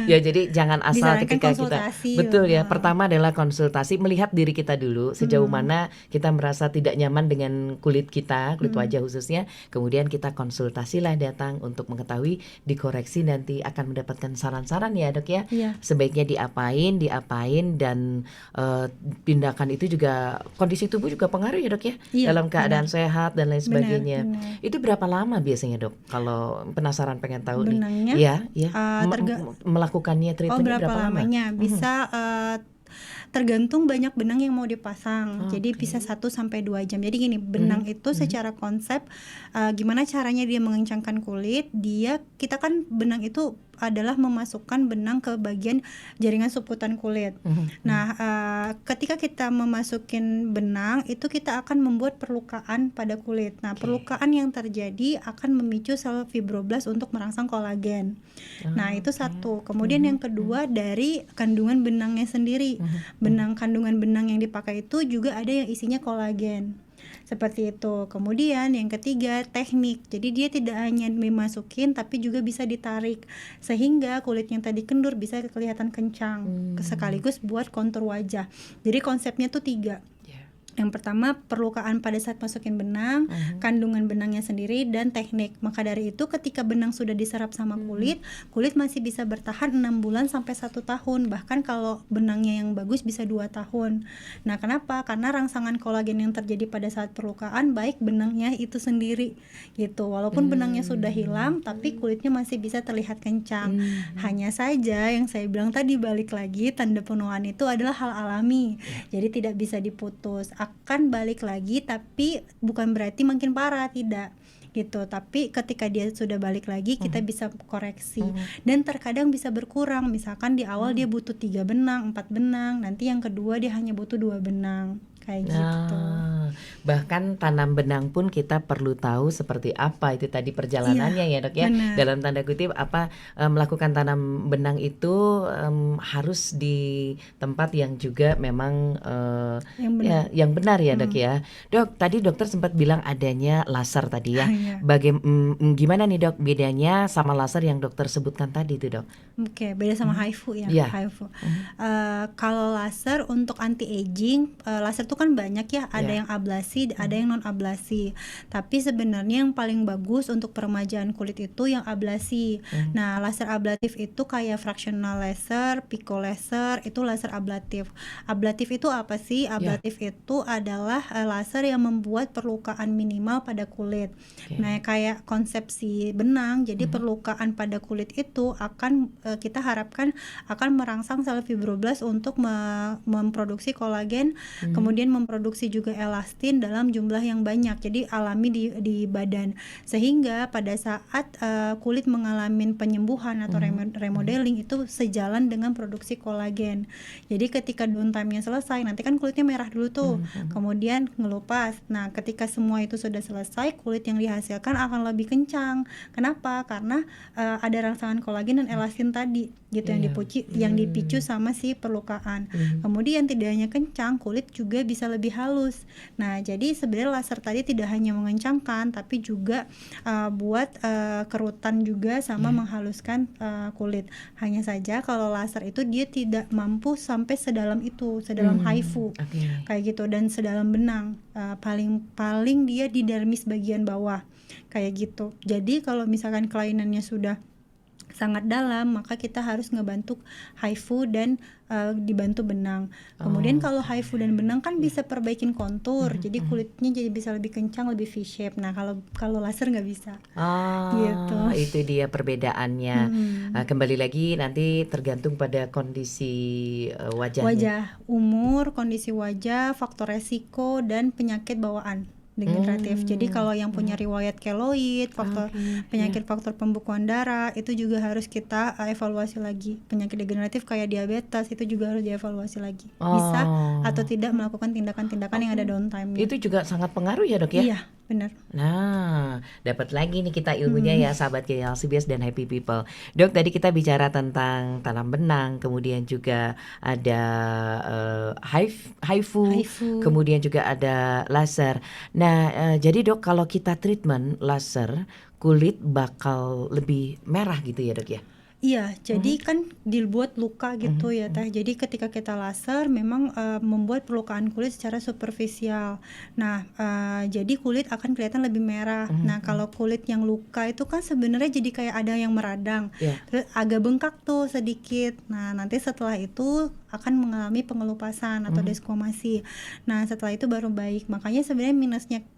Ya, jadi jangan asal Disarankan ketika konsultasi, kita betul ya. Pertama adalah konsultasi, melihat diri kita dulu sejauh mana kita merasa tidak nyaman dengan kulit kita, kulit wajah khususnya. Kemudian kita konsultasilah datang untuk mengetahui, dikoreksi, nanti akan mendapatkan saran-saran ya, Dok ya. Sebaiknya diapain dan tindakan itu juga kondisi tubuh juga pengaruh ya, Dok ya. Dalam keadaan sehat dan lain sebagainya. Itu berapa lama biasanya, Dok? Kalau penasaran pengen tahu benangnya, nih. Melakukannya treatmentnya berapa lamanya? Bisa tergantung banyak benang yang mau dipasang. Jadi bisa 1-2 jam. Jadi gini, benang itu secara konsep gimana caranya dia mengencangkan kulit, kita kan benang itu adalah memasukkan benang ke bagian jaringan subkutan kulit. Nah, ketika kita memasukin benang itu kita akan membuat perlukaan pada kulit. Nah, perlukaan yang terjadi akan memicu sel fibroblast untuk merangsang kolagen. Nah, itu satu. Kemudian yang kedua dari kandungan benangnya sendiri. Kandungan benang yang dipakai itu juga ada yang isinya kolagen. Seperti itu. Kemudian yang ketiga teknik. Jadi dia tidak hanya dimasukin tapi juga bisa ditarik sehingga kulit yang tadi kendur bisa kelihatan kencang. Sekaligus buat kontur wajah. Jadi konsepnya tuh 3. Yang pertama perlukaan pada saat masukin benang, kandungan benangnya sendiri, dan teknik. Maka dari itu ketika benang sudah diserap sama kulit masih bisa bertahan 6 bulan sampai 1 tahun. Bahkan kalau benangnya yang bagus bisa 2 tahun. Nah, kenapa? Karena rangsangan kolagen yang terjadi pada saat perlukaan baik benangnya itu sendiri gitu. Walaupun benangnya sudah hilang tapi kulitnya masih bisa terlihat kencang. Hanya saja yang saya bilang tadi, balik lagi, tanda penuaan itu adalah hal alami. Jadi tidak bisa diputus. Akan balik lagi tapi bukan berarti makin parah, tidak gitu. Tapi ketika dia sudah balik lagi kita bisa koreksi dan terkadang bisa berkurang. Misalkan di awal dia butuh 3 benang, 4 benang, nanti yang kedua dia hanya butuh 2 benang. Kayak gitu. Bahkan tanam benang pun kita perlu tahu seperti apa itu tadi perjalanannya ya, Dok ya. Benar. Dalam tanda kutip melakukan tanam benang itu harus di tempat yang juga memang yang benar ya, Dok ya. Dok, tadi dokter sempat bilang adanya laser tadi ya. Gimana nih, Dok, bedanya sama laser yang dokter sebutkan tadi itu, Dok? Oke, beda sama HIFU ya. HIFU. Kalau laser untuk anti aging, laser itu kan banyak ya, ada yang ablasi, ada yang non ablasi. Tapi sebenarnya yang paling bagus untuk peremajaan kulit itu yang ablasi. Nah, laser ablatif itu kayak fractional laser, pico laser, itu laser ablatif. Ablatif itu apa sih? Ablatif itu adalah laser yang membuat perlukaan minimal pada kulit. Nah, kayak konsepsi benang, jadi perlukaan pada kulit itu akan kita harapkan akan merangsang sel fibroblast untuk memproduksi kolagen, kemudian memproduksi juga elastin dalam jumlah yang banyak, jadi alami di badan, sehingga pada saat kulit mengalami penyembuhan atau remodeling itu sejalan dengan produksi kolagen. Jadi ketika downtime-nya selesai, nanti kan kulitnya merah dulu tuh, kemudian ngelupas. Nah, ketika semua itu sudah selesai, kulit yang dihasilkan akan lebih kencang. Kenapa? Karena ada rangsangan kolagen dan elastin tadi gitu yang dipicu sama si perlukaan. Kemudian tidak hanya kencang, kulit juga bisa lebih halus. Nah, jadi sebenarnya laser tadi tidak hanya mengencangkan, tapi juga buat kerutan juga sama menghaluskan kulit. Hanya saja kalau laser itu dia tidak mampu sampai sedalam itu, sedalam HIFU Oke. kayak gitu, dan sedalam benang. Paling dia di dermis bagian bawah kayak gitu. Jadi kalau misalkan kelainannya sudah sangat dalam, maka kita harus ngebantu HIFU dan dibantu benang. Kemudian kalau HIFU dan benang kan bisa perbaikin kontur, jadi kulitnya jadi bisa lebih kencang, lebih V-shape. Nah, kalau laser nggak bisa. Gitu. Itu dia perbedaannya. Kembali lagi nanti tergantung pada kondisi wajahnya. Wajah, umur, kondisi wajah, faktor resiko, dan penyakit bawaan degeneratif. Jadi kalau yang punya riwayat keloid, penyakit faktor pembekuan darah, itu juga harus kita evaluasi lagi. Penyakit degeneratif kayak diabetes itu juga harus dievaluasi lagi. Bisa atau tidak melakukan tindakan-tindakan yang ada downtime-nya. Itu juga sangat pengaruh ya, Dok ya? Iya, benar. Nah, dapat lagi nih kita ilmunya ya, sahabat KLCBS dan Happy People. Dok, tadi kita bicara tentang tanam benang, kemudian juga ada HIFU, kemudian juga ada laser. Nah, jadi Dok, kalau kita treatment laser, kulit bakal lebih merah gitu ya, Dok ya? Iya, jadi kan dibuat luka gitu ya Teh. Jadi ketika kita laser memang membuat perlukaan kulit secara superficial. Nah, jadi kulit akan kelihatan lebih merah. Nah, kalau kulit yang luka itu kan sebenarnya jadi kayak ada yang meradang, terus agak bengkak tuh sedikit. Nah, nanti setelah itu akan mengalami pengelupasan atau desquamasi. Nah, setelah itu baru baik. Makanya sebenarnya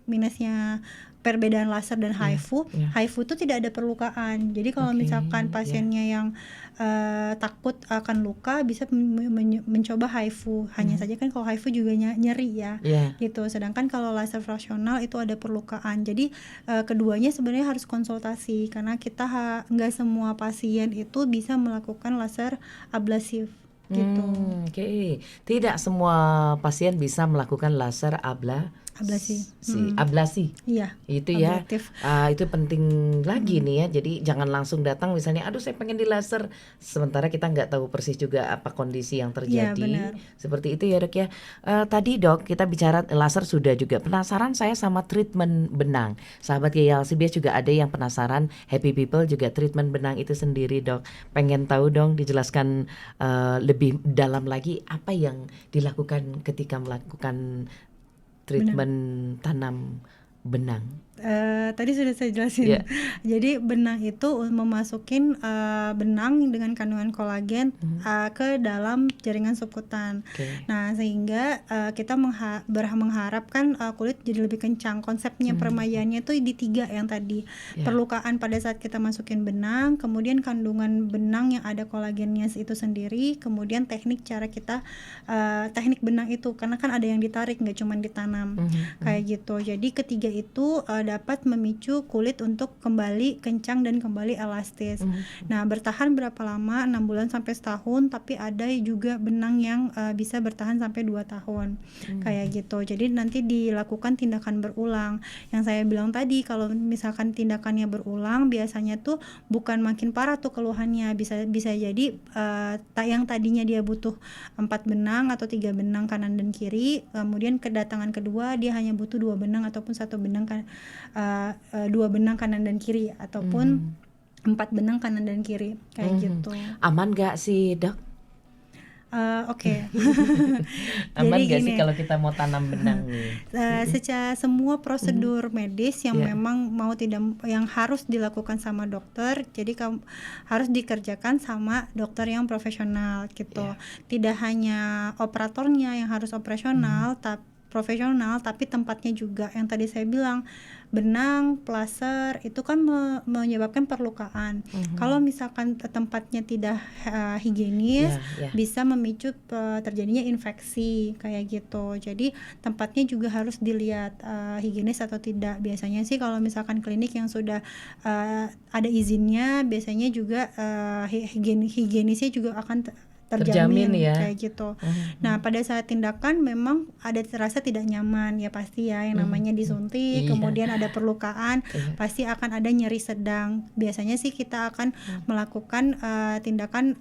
minusnya perbedaan laser dan HIFU, HIFU itu tidak ada perlukaan. Jadi kalau misalkan pasiennya yang takut akan luka bisa mencoba HIFU. Hanya saja kan kalau HIFU juga nyeri ya, gitu. Sedangkan kalau laser fraksional itu ada perlukaan. Jadi keduanya sebenarnya harus konsultasi karena kita nggak semua pasien itu bisa melakukan laser ablasif. Gitu. Oke. Tidak semua pasien bisa melakukan laser ablasi. Iya. Itu ablatif. ya. Itu penting lagi nih ya. Jadi jangan langsung datang misalnya, aduh saya pengen di laser, sementara kita nggak tahu persis juga apa kondisi yang terjadi. Benar. Seperti itu ya, Dok ya. Tadi Dok kita bicara laser sudah, juga penasaran saya sama treatment benang. Sahabat KLCBS juga ada yang penasaran, Happy People juga treatment benang itu sendiri, Dok. Pengen tahu dong, dijelaskan lebih dalam lagi apa yang dilakukan ketika melakukan treatment tanam benang. Tadi sudah saya jelasin. Jadi benang itu memasukin benang dengan kandungan kolagen ke dalam jaringan subkutan. Nah, sehingga kita mengharapkan kulit jadi lebih kencang. Konsepnya permayaannya itu di 3 yang tadi. Perlukaan pada saat kita masukin benang, kemudian kandungan benang yang ada kolagennya itu sendiri, kemudian teknik cara kita teknik benang itu, karena kan ada yang ditarik, nggak cuma ditanam. Kayak gitu. Jadi ketiga itu dapat memicu kulit untuk kembali kencang dan kembali elastis. Nah, bertahan berapa lama? 6 bulan sampai setahun, tapi ada juga benang yang bisa bertahan sampai 2 tahun. Kayak gitu. Jadi nanti dilakukan tindakan berulang. Yang saya bilang tadi, kalau misalkan tindakannya berulang, biasanya tuh bukan makin parah tuh keluhannya. Bisa jadi yang tadinya dia butuh 4 benang atau 3 benang kanan dan kiri, kemudian kedatangan kedua dia hanya butuh 2 benang ataupun 1 benang 2 benang kanan dan kiri, ataupun 4 benang kanan dan kiri kayak gitu. Aman gak sih, Dok? Oke. Aman gak sih kalau kita mau tanam benang nih? Secara semua prosedur medis yang memang yang harus dilakukan sama dokter, jadi harus dikerjakan sama dokter yang profesional gitu. Tidak hanya operatornya yang harus operasional, profesional, tapi tempatnya juga. Yang tadi saya bilang, benang, laser itu kan menyebabkan perlukaan. Kalau misalkan tempatnya tidak higienis, bisa memicu terjadinya infeksi kayak gitu. Jadi tempatnya juga harus dilihat higienis atau tidak. Biasanya sih kalau misalkan klinik yang sudah ada izinnya, biasanya juga higienisnya juga akan terjamin ya, kayak gitu. Nah, pada saat tindakan memang ada terasa tidak nyaman ya, pasti ya, yang namanya disuntik, kemudian ada perlukaan, pasti akan ada nyeri sedang. Biasanya sih kita akan melakukan tindakan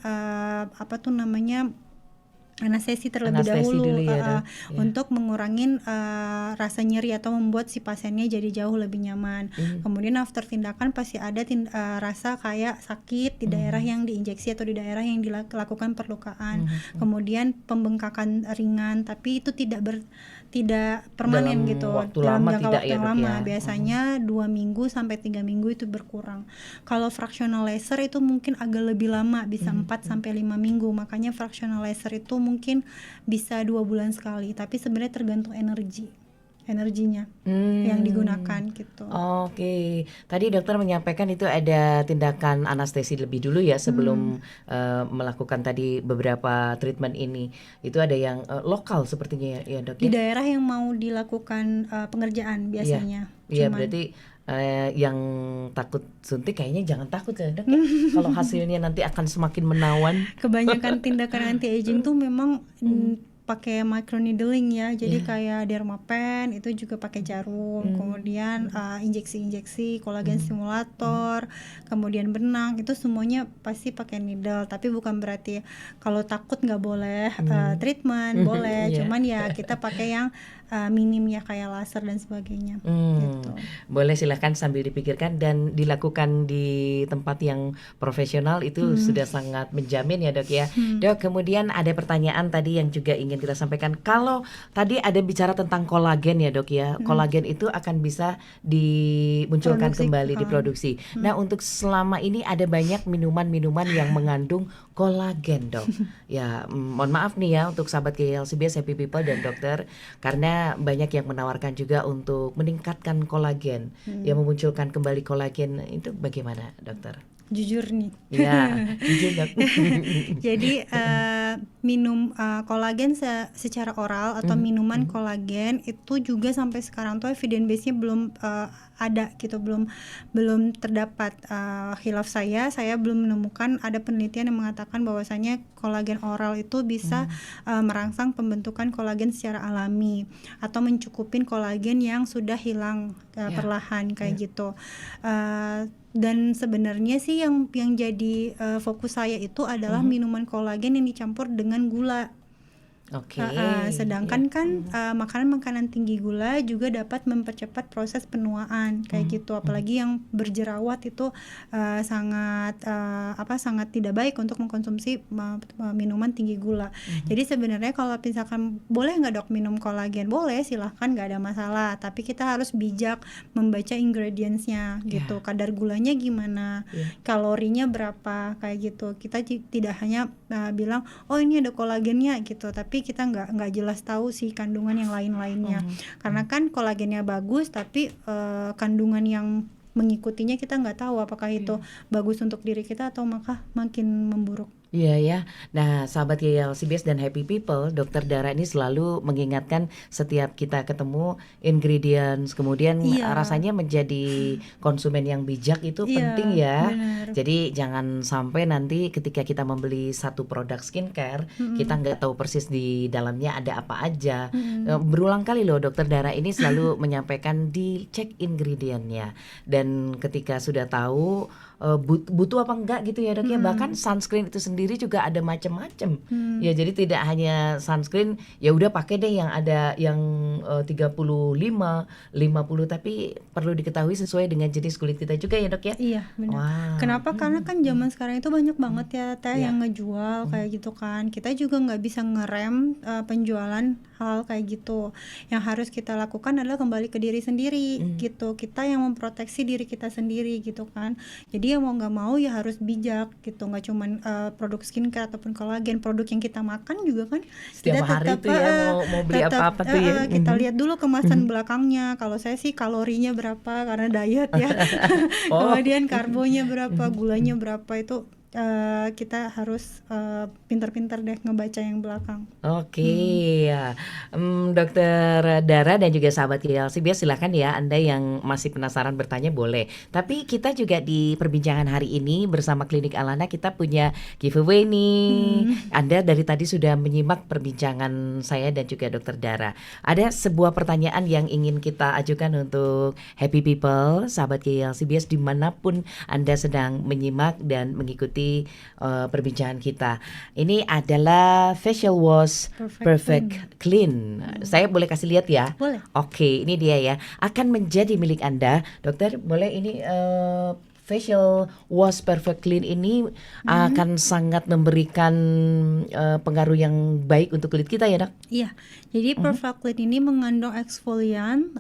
anestesi terlebih Anestesi dahulu, dulu ya, Dok. Ya. untuk mengurangin rasa nyeri atau membuat si pasiennya jadi jauh lebih nyaman. Kemudian after tindakan pasti ada rasa kayak sakit di daerah yang diinjeksi atau di daerah yang dilakukan perlukaan. Kemudian pembengkakan ringan, tapi itu tidak permanen Dalam gitu, waktu dalam lama jangka tidak waktu ya, yang Dok, lama, ya? biasanya 2 minggu sampai 3 minggu itu berkurang. Kalau fractional laser itu mungkin agak lebih lama, bisa 4 sampai 5 minggu. Makanya fractional laser itu mungkin bisa 2 bulan sekali, tapi sebenarnya tergantung energinya yang digunakan gitu. Oke, tadi dokter menyampaikan itu ada tindakan anestesi lebih dulu ya sebelum melakukan tadi beberapa treatment ini. Itu ada yang lokal sepertinya ya, Dok, Di ya? daerah yang mau dilakukan pengerjaan biasanya. Iya, Cuman berarti yang takut suntik kayaknya jangan takut ya, Dok, ya. Kalau hasilnya nanti akan semakin menawan. kebanyakan tindakan anti aging tuh memang pakai microneedling ya, jadi kayak Dermapen itu juga pakai jarum, kemudian injeksi-injeksi kolagen stimulator, kemudian benang, itu semuanya pasti pakai needle. Tapi bukan berarti kalau takut nggak boleh treatment, boleh, Iya. cuman ya kita pakai yang minim ya, kayak laser dan sebagainya gitu. Boleh, silahkan sambil dipikirkan dan dilakukan di tempat yang profesional itu sudah sangat menjamin ya, Dok, ya. Dok, kemudian ada pertanyaan tadi yang juga ingin kita sampaikan. Kalau tadi ada bicara tentang kolagen ya, Dok, ya. Kolagen itu akan bisa dimunculkan kembali, diproduksi. Nah, untuk selama ini ada banyak minuman-minuman yang mengandung kolagen, Dok. Ya, mohon maaf nih ya untuk sahabat KLCBS Happy People dan dokter, karena banyak yang menawarkan juga untuk meningkatkan kolagen, yang memunculkan kembali kolagen. Itu bagaimana, dokter? Jujur nih. Ya, jujur, Dok. Jadi minum kolagen secara oral atau minuman kolagen itu juga sampai sekarang tuh evidence base-nya belum ada gitu, belum terdapat. Khilaf saya belum menemukan ada penelitian yang mengatakan bahwasanya kolagen oral itu bisa merangsang pembentukan kolagen secara alami atau mencukupin kolagen yang sudah hilang perlahan kayak gitu. Dan sebenarnya sih yang jadi fokus saya itu adalah minuman kolagen yang dicampur dengan gula. Oke. Sedangkan kan makanan-makanan tinggi gula juga dapat mempercepat proses penuaan kayak gitu, apalagi yang berjerawat itu sangat tidak baik untuk mengkonsumsi minuman tinggi gula. Jadi sebenarnya kalau misalkan boleh nggak, Dok, minum kolagen, boleh, silahkan, nggak ada masalah, tapi kita harus bijak membaca ingredientsnya gitu, kadar gulanya gimana, kalorinya berapa kayak gitu. Kita tidak hanya bilang oh ini ada kolagennya gitu, tapi kita nggak jelas tahu sih kandungan yang lain-lainnya. Karena kan kolagennya bagus, tapi kandungan yang mengikutinya kita nggak tahu apakah itu bagus untuk diri kita atau makin memburuk. Iya ya. Nah, sahabat KLCBS dan Happy People, Dokter Dara ini selalu mengingatkan setiap kita ketemu ingredients, kemudian rasanya menjadi konsumen yang bijak itu penting ya. Benar. Jadi jangan sampai nanti ketika kita membeli satu produk skincare, kita nggak tahu persis di dalamnya ada apa aja. Berulang kali loh Dokter Dara ini selalu menyampaikan dicek ingredientnya, dan ketika sudah tahu butuh apa enggak gitu ya, Dok, ya. Bahkan sunscreen itu sendiri juga ada macam-macam. Ya, jadi tidak hanya sunscreen ya udah pakai deh yang ada yang 35, 50, tapi perlu diketahui sesuai dengan jenis kulit kita juga ya, Dok, ya. Iya, benar. Wow. Kenapa? Karena kan zaman sekarang itu banyak banget ya teh yang ngejual kayak gitu kan. Kita juga nggak bisa ngerem penjualan hal kayak gitu. Yang harus kita lakukan adalah kembali ke diri sendiri gitu. Kita yang memproteksi diri kita sendiri gitu kan. Jadi ya mau nggak mau ya harus bijak gitu. Nggak cuman produk skincare ataupun kolagen, produk yang kita makan juga kan. Setiap Kita hari tetap, tuh ya mau beli apa-apa tuh ya. Kita lihat dulu kemasan belakangnya. Kalau saya sih kalorinya berapa karena diet ya. Kemudian karbonya berapa, gulanya berapa, itu kita harus pintar-pintar deh ngebaca yang belakang. Oke, ya. Dokter Dara dan juga sahabat KLCBS, silakan ya Anda yang masih penasaran bertanya boleh. Tapi kita juga di perbincangan hari ini bersama Klinik Alana kita punya giveaway nih. Anda dari tadi sudah menyimak perbincangan saya dan juga Dokter Dara. Ada sebuah pertanyaan yang ingin kita ajukan untuk Happy People, sahabat KLCBS dimanapun Anda sedang menyimak dan mengikuti nanti perbincangan kita. Ini adalah facial wash Perfect Clean. Saya boleh kasih lihat ya? Boleh. Oke, ini dia ya. Akan menjadi milik Anda. Dokter, boleh ini facial wash Perfect Clean ini akan sangat memberikan pengaruh yang baik untuk kulit kita ya, Dok? Iya, jadi Perfect Clean ini mengandung eksfolian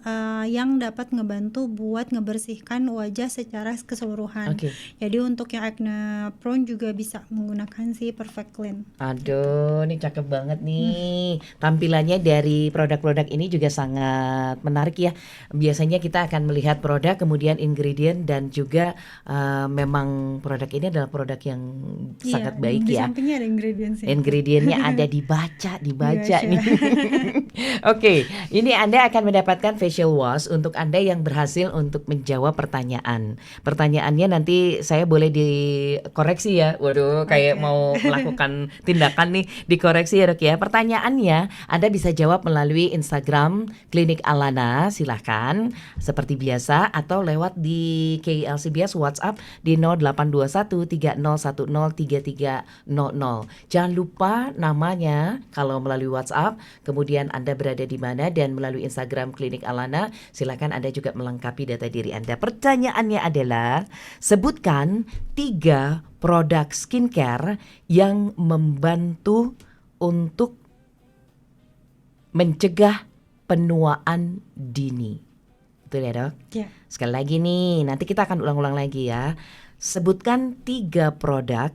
yang dapat ngebantu buat ngebersihkan wajah secara keseluruhan. Oke. Jadi untuk yang acne prone juga bisa menggunakan si Perfect Clean. Aduh, ini cakep banget nih. Tampilannya dari produk-produk ini juga sangat menarik ya. Biasanya kita akan melihat produk, kemudian ingredient, dan juga memang produk ini adalah produk yang sangat baik di ya. sampingnya ada ingredientsnya. Ingredientnya ada dibaca Dibaca. nih. Oke, ini Anda akan mendapatkan facial wash untuk Anda yang berhasil untuk menjawab pertanyaan. Pertanyaannya nanti saya boleh dikoreksi ya. Waduh, kayak Oke. mau melakukan tindakan nih, dikoreksi ya, Dok ya. Pertanyaannya Anda bisa jawab melalui Instagram Klinik Alana, silahkan seperti biasa, atau lewat di KLCBS WhatsApp di 0821 3010 3300. Jangan lupa namanya kalau melalui WhatsApp, kemudian Anda berada di mana, dan melalui Instagram Klinik Alana silakan Anda juga melengkapi data diri Anda. Pertanyaannya adalah, sebutkan 3 produk skincare yang membantu untuk mencegah penuaan dini. Betul ya, Dok? Ya. Sekali lagi nih, nanti kita akan ulang-ulang lagi ya. Sebutkan 3 produk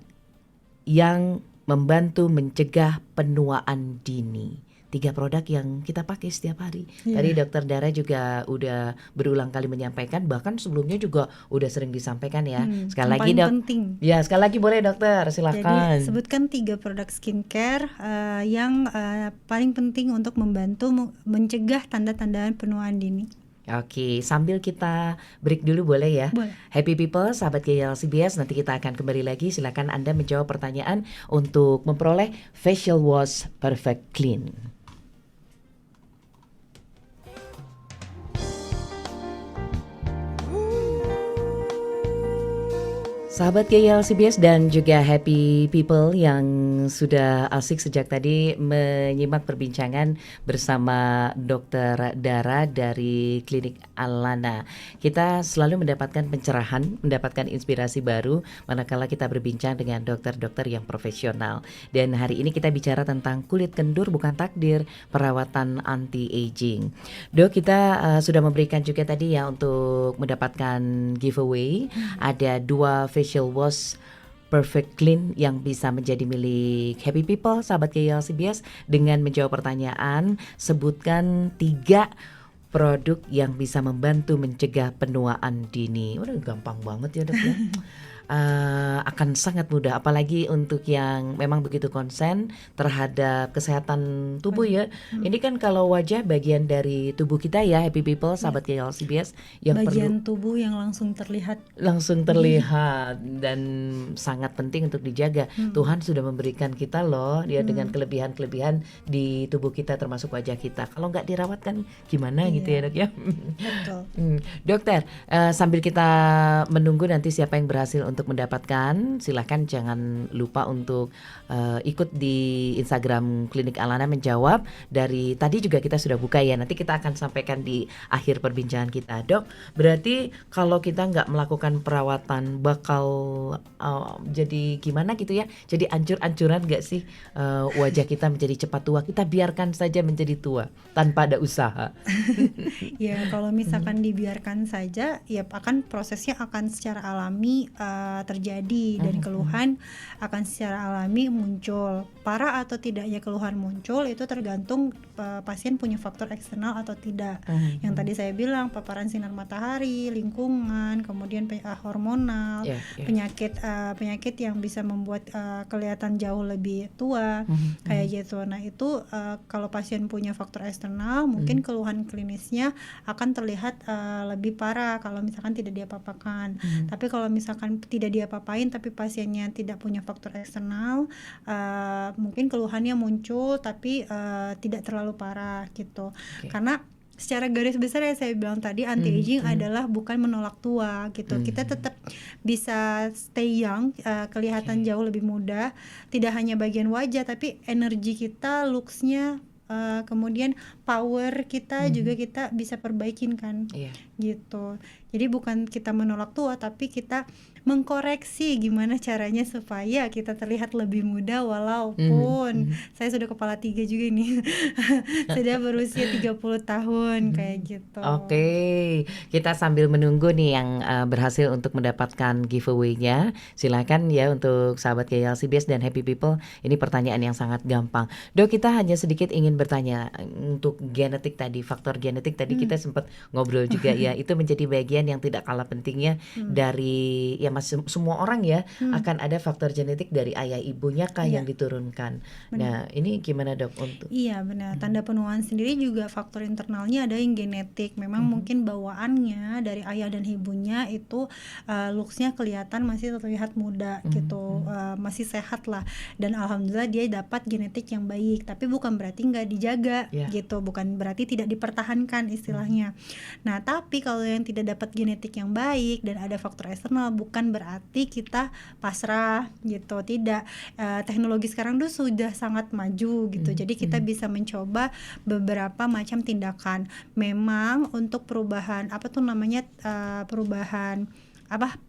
yang membantu mencegah penuaan dini. 3 produk yang kita pakai setiap hari. Tadi Dokter Dara juga udah berulang kali menyampaikan, bahkan sebelumnya juga udah sering disampaikan ya. Sekali yang lagi, paling Dok. penting. Ya, sekali lagi boleh, Dokter, silakan. Jadi sebutkan 3 produk skincare yang paling penting untuk membantu mencegah tanda-tanda penuaan dini. Oke, sambil kita break dulu boleh ya? Boleh. Happy people, sahabat KLCBS, nanti kita akan kembali lagi. Silakan Anda menjawab pertanyaan untuk memperoleh facial wash Perfect Clean. Sahabat KLCBS dan juga happy people yang sudah asik sejak tadi menyimak perbincangan bersama Dr. Dara dari Klinik Alana. Kita selalu mendapatkan pencerahan, mendapatkan inspirasi baru manakala kita berbincang dengan dokter-dokter yang profesional. Dan hari ini kita bicara tentang kulit kendur bukan takdir, perawatan anti-aging. Dok, kita sudah memberikan juga tadi ya untuk mendapatkan giveaway. Ada 2 facial wash Perfect Clean yang bisa menjadi milik happy people, sahabat KLCBS, dengan menjawab pertanyaan. Sebutkan 3 produk yang bisa membantu mencegah penuaan dini. Udah gampang banget ya, Dok ya. Akan sangat mudah, apalagi untuk yang memang begitu konsen terhadap kesehatan tubuh ya. Ini kan kalau wajah bagian dari tubuh kita ya, happy people, sahabat KLCBS, yang bagian tubuh yang langsung terlihat dan sangat penting untuk dijaga. Tuhan sudah memberikan kita loh dia dengan kelebihan-kelebihan di tubuh kita, termasuk wajah kita. Kalau nggak dirawat kan gimana gitu ya, Dok ya. Betul. Dokter, sambil kita menunggu nanti siapa yang berhasil untuk mendapatkan, silahkan jangan lupa untuk ikut di Instagram Klinik Alana menjawab. Dari tadi juga kita sudah buka ya, nanti kita akan sampaikan di akhir perbincangan kita. Dok, berarti kalau kita nggak melakukan perawatan bakal jadi gimana gitu ya, jadi ancur-ancuran nggak sih wajah kita menjadi cepat tua? Kita biarkan saja menjadi tua tanpa ada usaha. Ya, kalau misalkan dibiarkan saja, ya akan prosesnya akan secara alami terjadi, dan keluhan akan secara alami muncul. Parah atau tidaknya keluhan muncul itu tergantung pasien punya faktor eksternal atau tidak. Yang tadi saya bilang, paparan sinar matahari, lingkungan, kemudian hormonal, penyakit yang bisa membuat kelihatan jauh lebih tua, kayak gitu. Nah itu kalau pasien punya faktor eksternal, mungkin keluhan klinisnya akan terlihat lebih parah kalau misalkan tidak diapa-apakan. Tapi kalau misalkan tidak diapa-apain tapi pasiennya tidak punya faktor eksternal, mungkin keluhannya muncul tapi tidak terlalu parah gitu. Karena secara garis besar ya saya bilang tadi, anti aging adalah bukan menolak tua gitu. Kita tetap bisa stay young, kelihatan jauh lebih muda, tidak hanya bagian wajah tapi energi kita, looks-nya, kemudian power kita juga kita bisa perbaikin kan. Gitu. Jadi bukan kita menolak tua tapi kita mengkoreksi gimana caranya supaya kita terlihat lebih muda walaupun saya sudah kepala 3 juga nih. Sudah berusia 30 tahun kayak gitu. Oke, kita sambil menunggu nih yang berhasil untuk mendapatkan giveaway-nya. Silakan ya untuk sahabat KLCBS dan Happy People. Ini pertanyaan yang sangat gampang. Dok, kita hanya sedikit ingin bertanya untuk genetik tadi, faktor genetik tadi kita sempat ngobrol juga ya. Itu menjadi bagian yang tidak kalah pentingnya dari ya semua orang ya akan ada faktor genetik dari ayah ibunya kah yang diturunkan. Nah, ini gimana dok untuk? Iya benar, tanda penuaan sendiri juga faktor internalnya ada yang genetik. Memang mungkin bawaannya dari ayah dan ibunya itu looks-nya kelihatan masih terlihat muda gitu, masih sehat lah. Dan alhamdulillah dia dapat genetik yang baik. Tapi bukan berarti nggak dijaga gitu, bukan berarti tidak dipertahankan istilahnya. Nah tapi kalau yang tidak dapat genetik yang baik dan ada faktor eksternal, bukan berarti kita pasrah gitu, tidak. Teknologi sekarang tuh sudah sangat maju gitu, jadi kita bisa mencoba beberapa macam tindakan. Memang untuk perubahan perubahan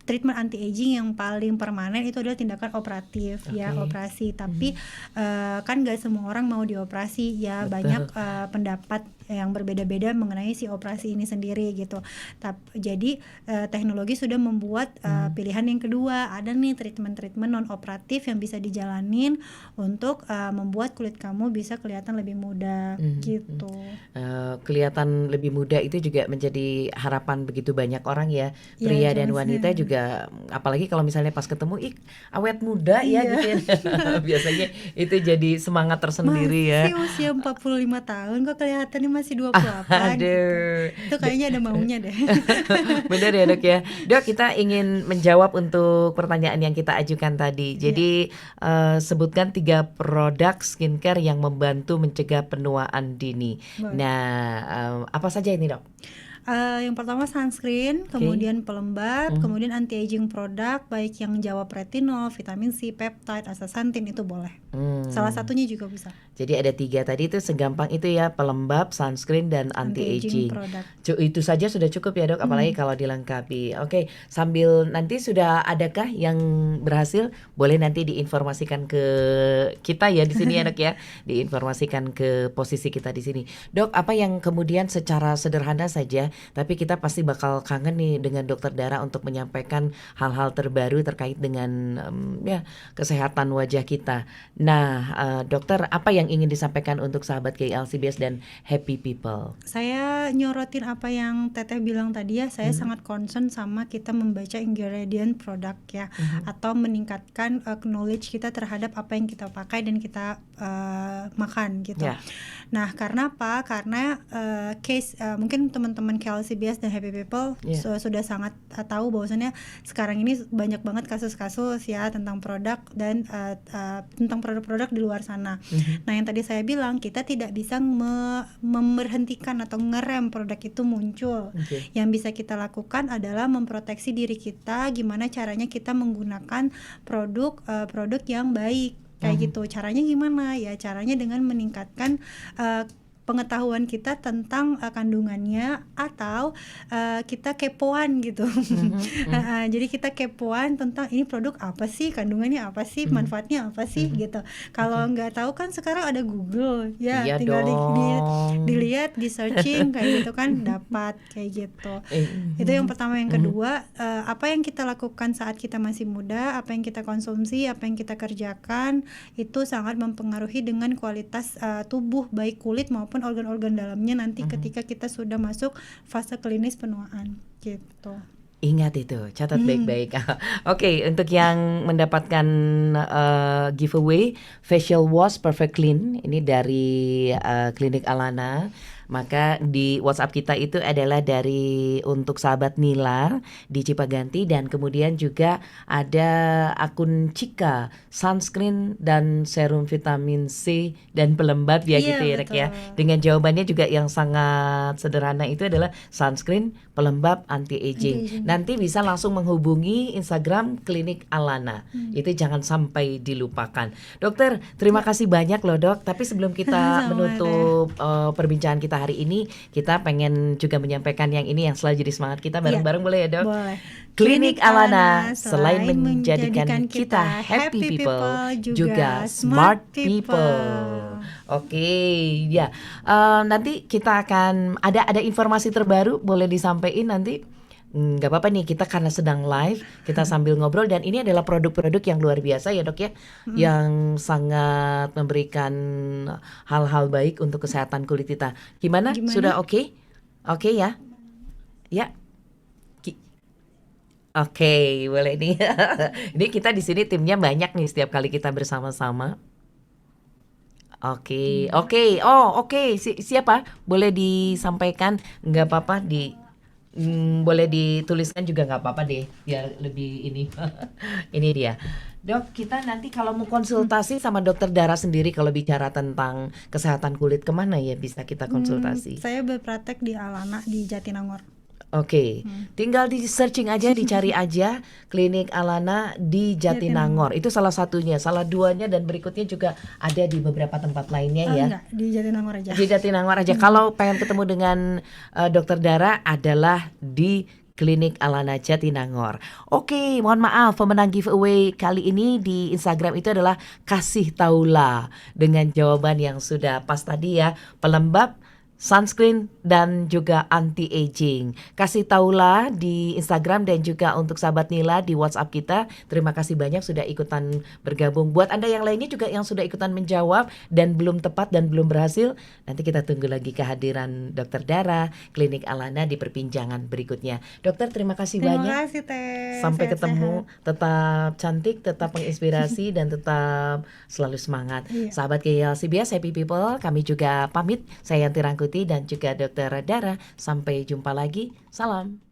treatment anti aging yang paling permanen itu adalah tindakan operatif ya, operasi. Tapi kan gak semua orang mau dioperasi ya. Betul. Banyak pendapat yang berbeda-beda mengenai si operasi ini sendiri gitu. Jadi teknologi sudah membuat pilihan yang kedua, ada nih treatment non operatif yang bisa dijalanin untuk membuat kulit kamu bisa kelihatan lebih muda gitu. Kelihatan lebih muda itu juga menjadi harapan begitu banyak orang ya, pria dan wanita juga, apalagi kalau misalnya pas ketemu awet muda ya gitu ya. Biasanya itu jadi semangat tersendiri ya. Masih usia 45 tahun kok kelihatannya masih 28. Aduh. Itu kayaknya ada maunya deh. Bener ya dok ya. Dok, kita ingin menjawab untuk pertanyaan yang kita ajukan tadi. Jadi sebutkan 3 produk skincare yang membantu mencegah penuaan dini. Nah, apa saja ini dok? Yang pertama sunscreen, kemudian pelembab, kemudian anti aging produk baik yang jawab retinol, vitamin C, peptide, astaxanthin itu boleh. Salah satunya juga bisa. Jadi ada 3 tadi itu segampang itu ya, pelembab, sunscreen dan anti aging. Itu saja sudah cukup ya dok, apalagi kalau dilengkapi. Oke, sambil nanti sudah adakah yang berhasil? Boleh nanti diinformasikan ke kita ya di sini ya dok ya, diinformasikan ke posisi kita di sini. Dok, apa yang kemudian secara sederhana saja, tapi kita pasti bakal kangen nih dengan dokter Dara untuk menyampaikan hal-hal terbaru terkait dengan kesehatan wajah kita. Nah, dokter, apa yang ingin disampaikan untuk sahabat KLCBS dan Happy People? Saya nyorotin apa yang Teteh bilang tadi ya, saya sangat concern sama kita membaca ingredient produk ya, atau meningkatkan knowledge kita terhadap apa yang kita pakai dan kita makan gitu. Nah, karena apa? Karena mungkin teman-teman KLCBS dan Happy People sudah sangat tahu bahwasannya sekarang ini banyak banget kasus-kasus ya tentang produk dan tentang produk-produk di luar sana. Nah, yang tadi saya bilang, kita tidak bisa memberhentikan atau ngerem produk itu muncul. Yang bisa kita lakukan adalah memproteksi diri kita, gimana caranya kita menggunakan produk yang baik. Kayak gitu. Caranya gimana? Ya caranya dengan meningkatkan pengetahuan kita tentang kandungannya, atau kita kepoan gitu. Jadi kita kepoan tentang ini produk apa sih, kandungannya apa sih, manfaatnya apa sih gitu. Kalau nggak tahu kan sekarang ada Google ya, tinggal dilihat, di searching kayak gitu kan dapat kayak gitu. Itu yang pertama. Yang kedua, apa yang kita lakukan saat kita masih muda, apa yang kita konsumsi, apa yang kita kerjakan itu sangat mempengaruhi dengan kualitas tubuh, baik kulit maupun organ-organ dalamnya nanti ketika kita sudah masuk fase klinis penuaan gitu. Ingat itu, catat baik-baik. Oke, untuk yang mendapatkan giveaway facial wash perfect clean ini dari klinik Alana, Maka di WhatsApp kita itu adalah dari untuk sahabat Nilar di Cipaganti, dan kemudian juga ada akun Cika, sunscreen dan serum vitamin C dan pelembab ya Iya, gitu ya Rek ya. betul. Dengan jawabannya juga yang sangat sederhana itu adalah sunscreen, pelembab, anti-aging. Anti-aging. Nanti bisa langsung menghubungi Instagram Klinik Alana. Hmm. Itu jangan sampai dilupakan. Dokter, terima kasih banyak loh Dok. Tapi sebelum kita Sama-sama, menutup perbincangan kita hari ini, kita pengen juga menyampaikan yang ini yang selalu jadi semangat kita bareng-bareng, boleh ya Dok? Boleh. Klinik Alana selain menjadikan kita happy people, juga smart people. Oke, ya. Nanti kita akan ada informasi terbaru, boleh disampaikan nanti. Nggak apa-apa nih, kita karena sedang live, kita sambil ngobrol, dan ini adalah produk-produk yang luar biasa ya Dok ya, yang sangat memberikan hal-hal baik untuk kesehatan kulit kita. Gimana? Sudah oke? Oke ya? Ya. Oke, boleh nih. Ini kita di sini timnya banyak nih setiap kali kita bersama-sama. Oke. Oh, oke. Siapa? Boleh disampaikan? Nggak apa-apa boleh dituliskan juga nggak apa-apa deh, biar lebih ini. Ini dia. Dok, kita nanti kalau mau konsultasi sama dokter Dara sendiri kalau bicara tentang kesehatan kulit, kemana ya bisa kita konsultasi? Saya berpraktek di Alana di Jatinangor. Oke, tinggal di searching aja, dicari aja Klinik Alana di Jatinangor. Itu salah satunya, salah duanya, dan berikutnya juga ada di beberapa tempat lainnya ya. Enggak, di Jatinangor aja. Di Jatinangor aja. Kalau pengen ketemu dengan Dokter Dara adalah di Klinik Alana Jatinangor. Oke, mohon maaf, pemenang giveaway kali ini di Instagram itu adalah Kasih Taula, dengan jawaban yang sudah pas tadi ya, pelembab, sunscreen, dan juga anti-aging. Kasih taulah di Instagram, dan juga untuk sahabat Nila di WhatsApp kita. Terima kasih banyak sudah ikutan bergabung. Buat Anda yang lainnya juga yang sudah ikutan menjawab dan belum tepat dan belum berhasil, nanti kita tunggu lagi kehadiran Dokter Dara Klinik Alana di perbincangan berikutnya. Dokter, terima kasih banyak. Terima kasih Teh. Sampai Sehat-sehat. ketemu, tetap cantik, tetap menginspirasi, dan tetap selalu semangat. Sahabat KLCBS Happy People, kami juga pamit. Saya Yanti Rangkuti dan juga Dokter Dara. Sampai jumpa lagi. Salam.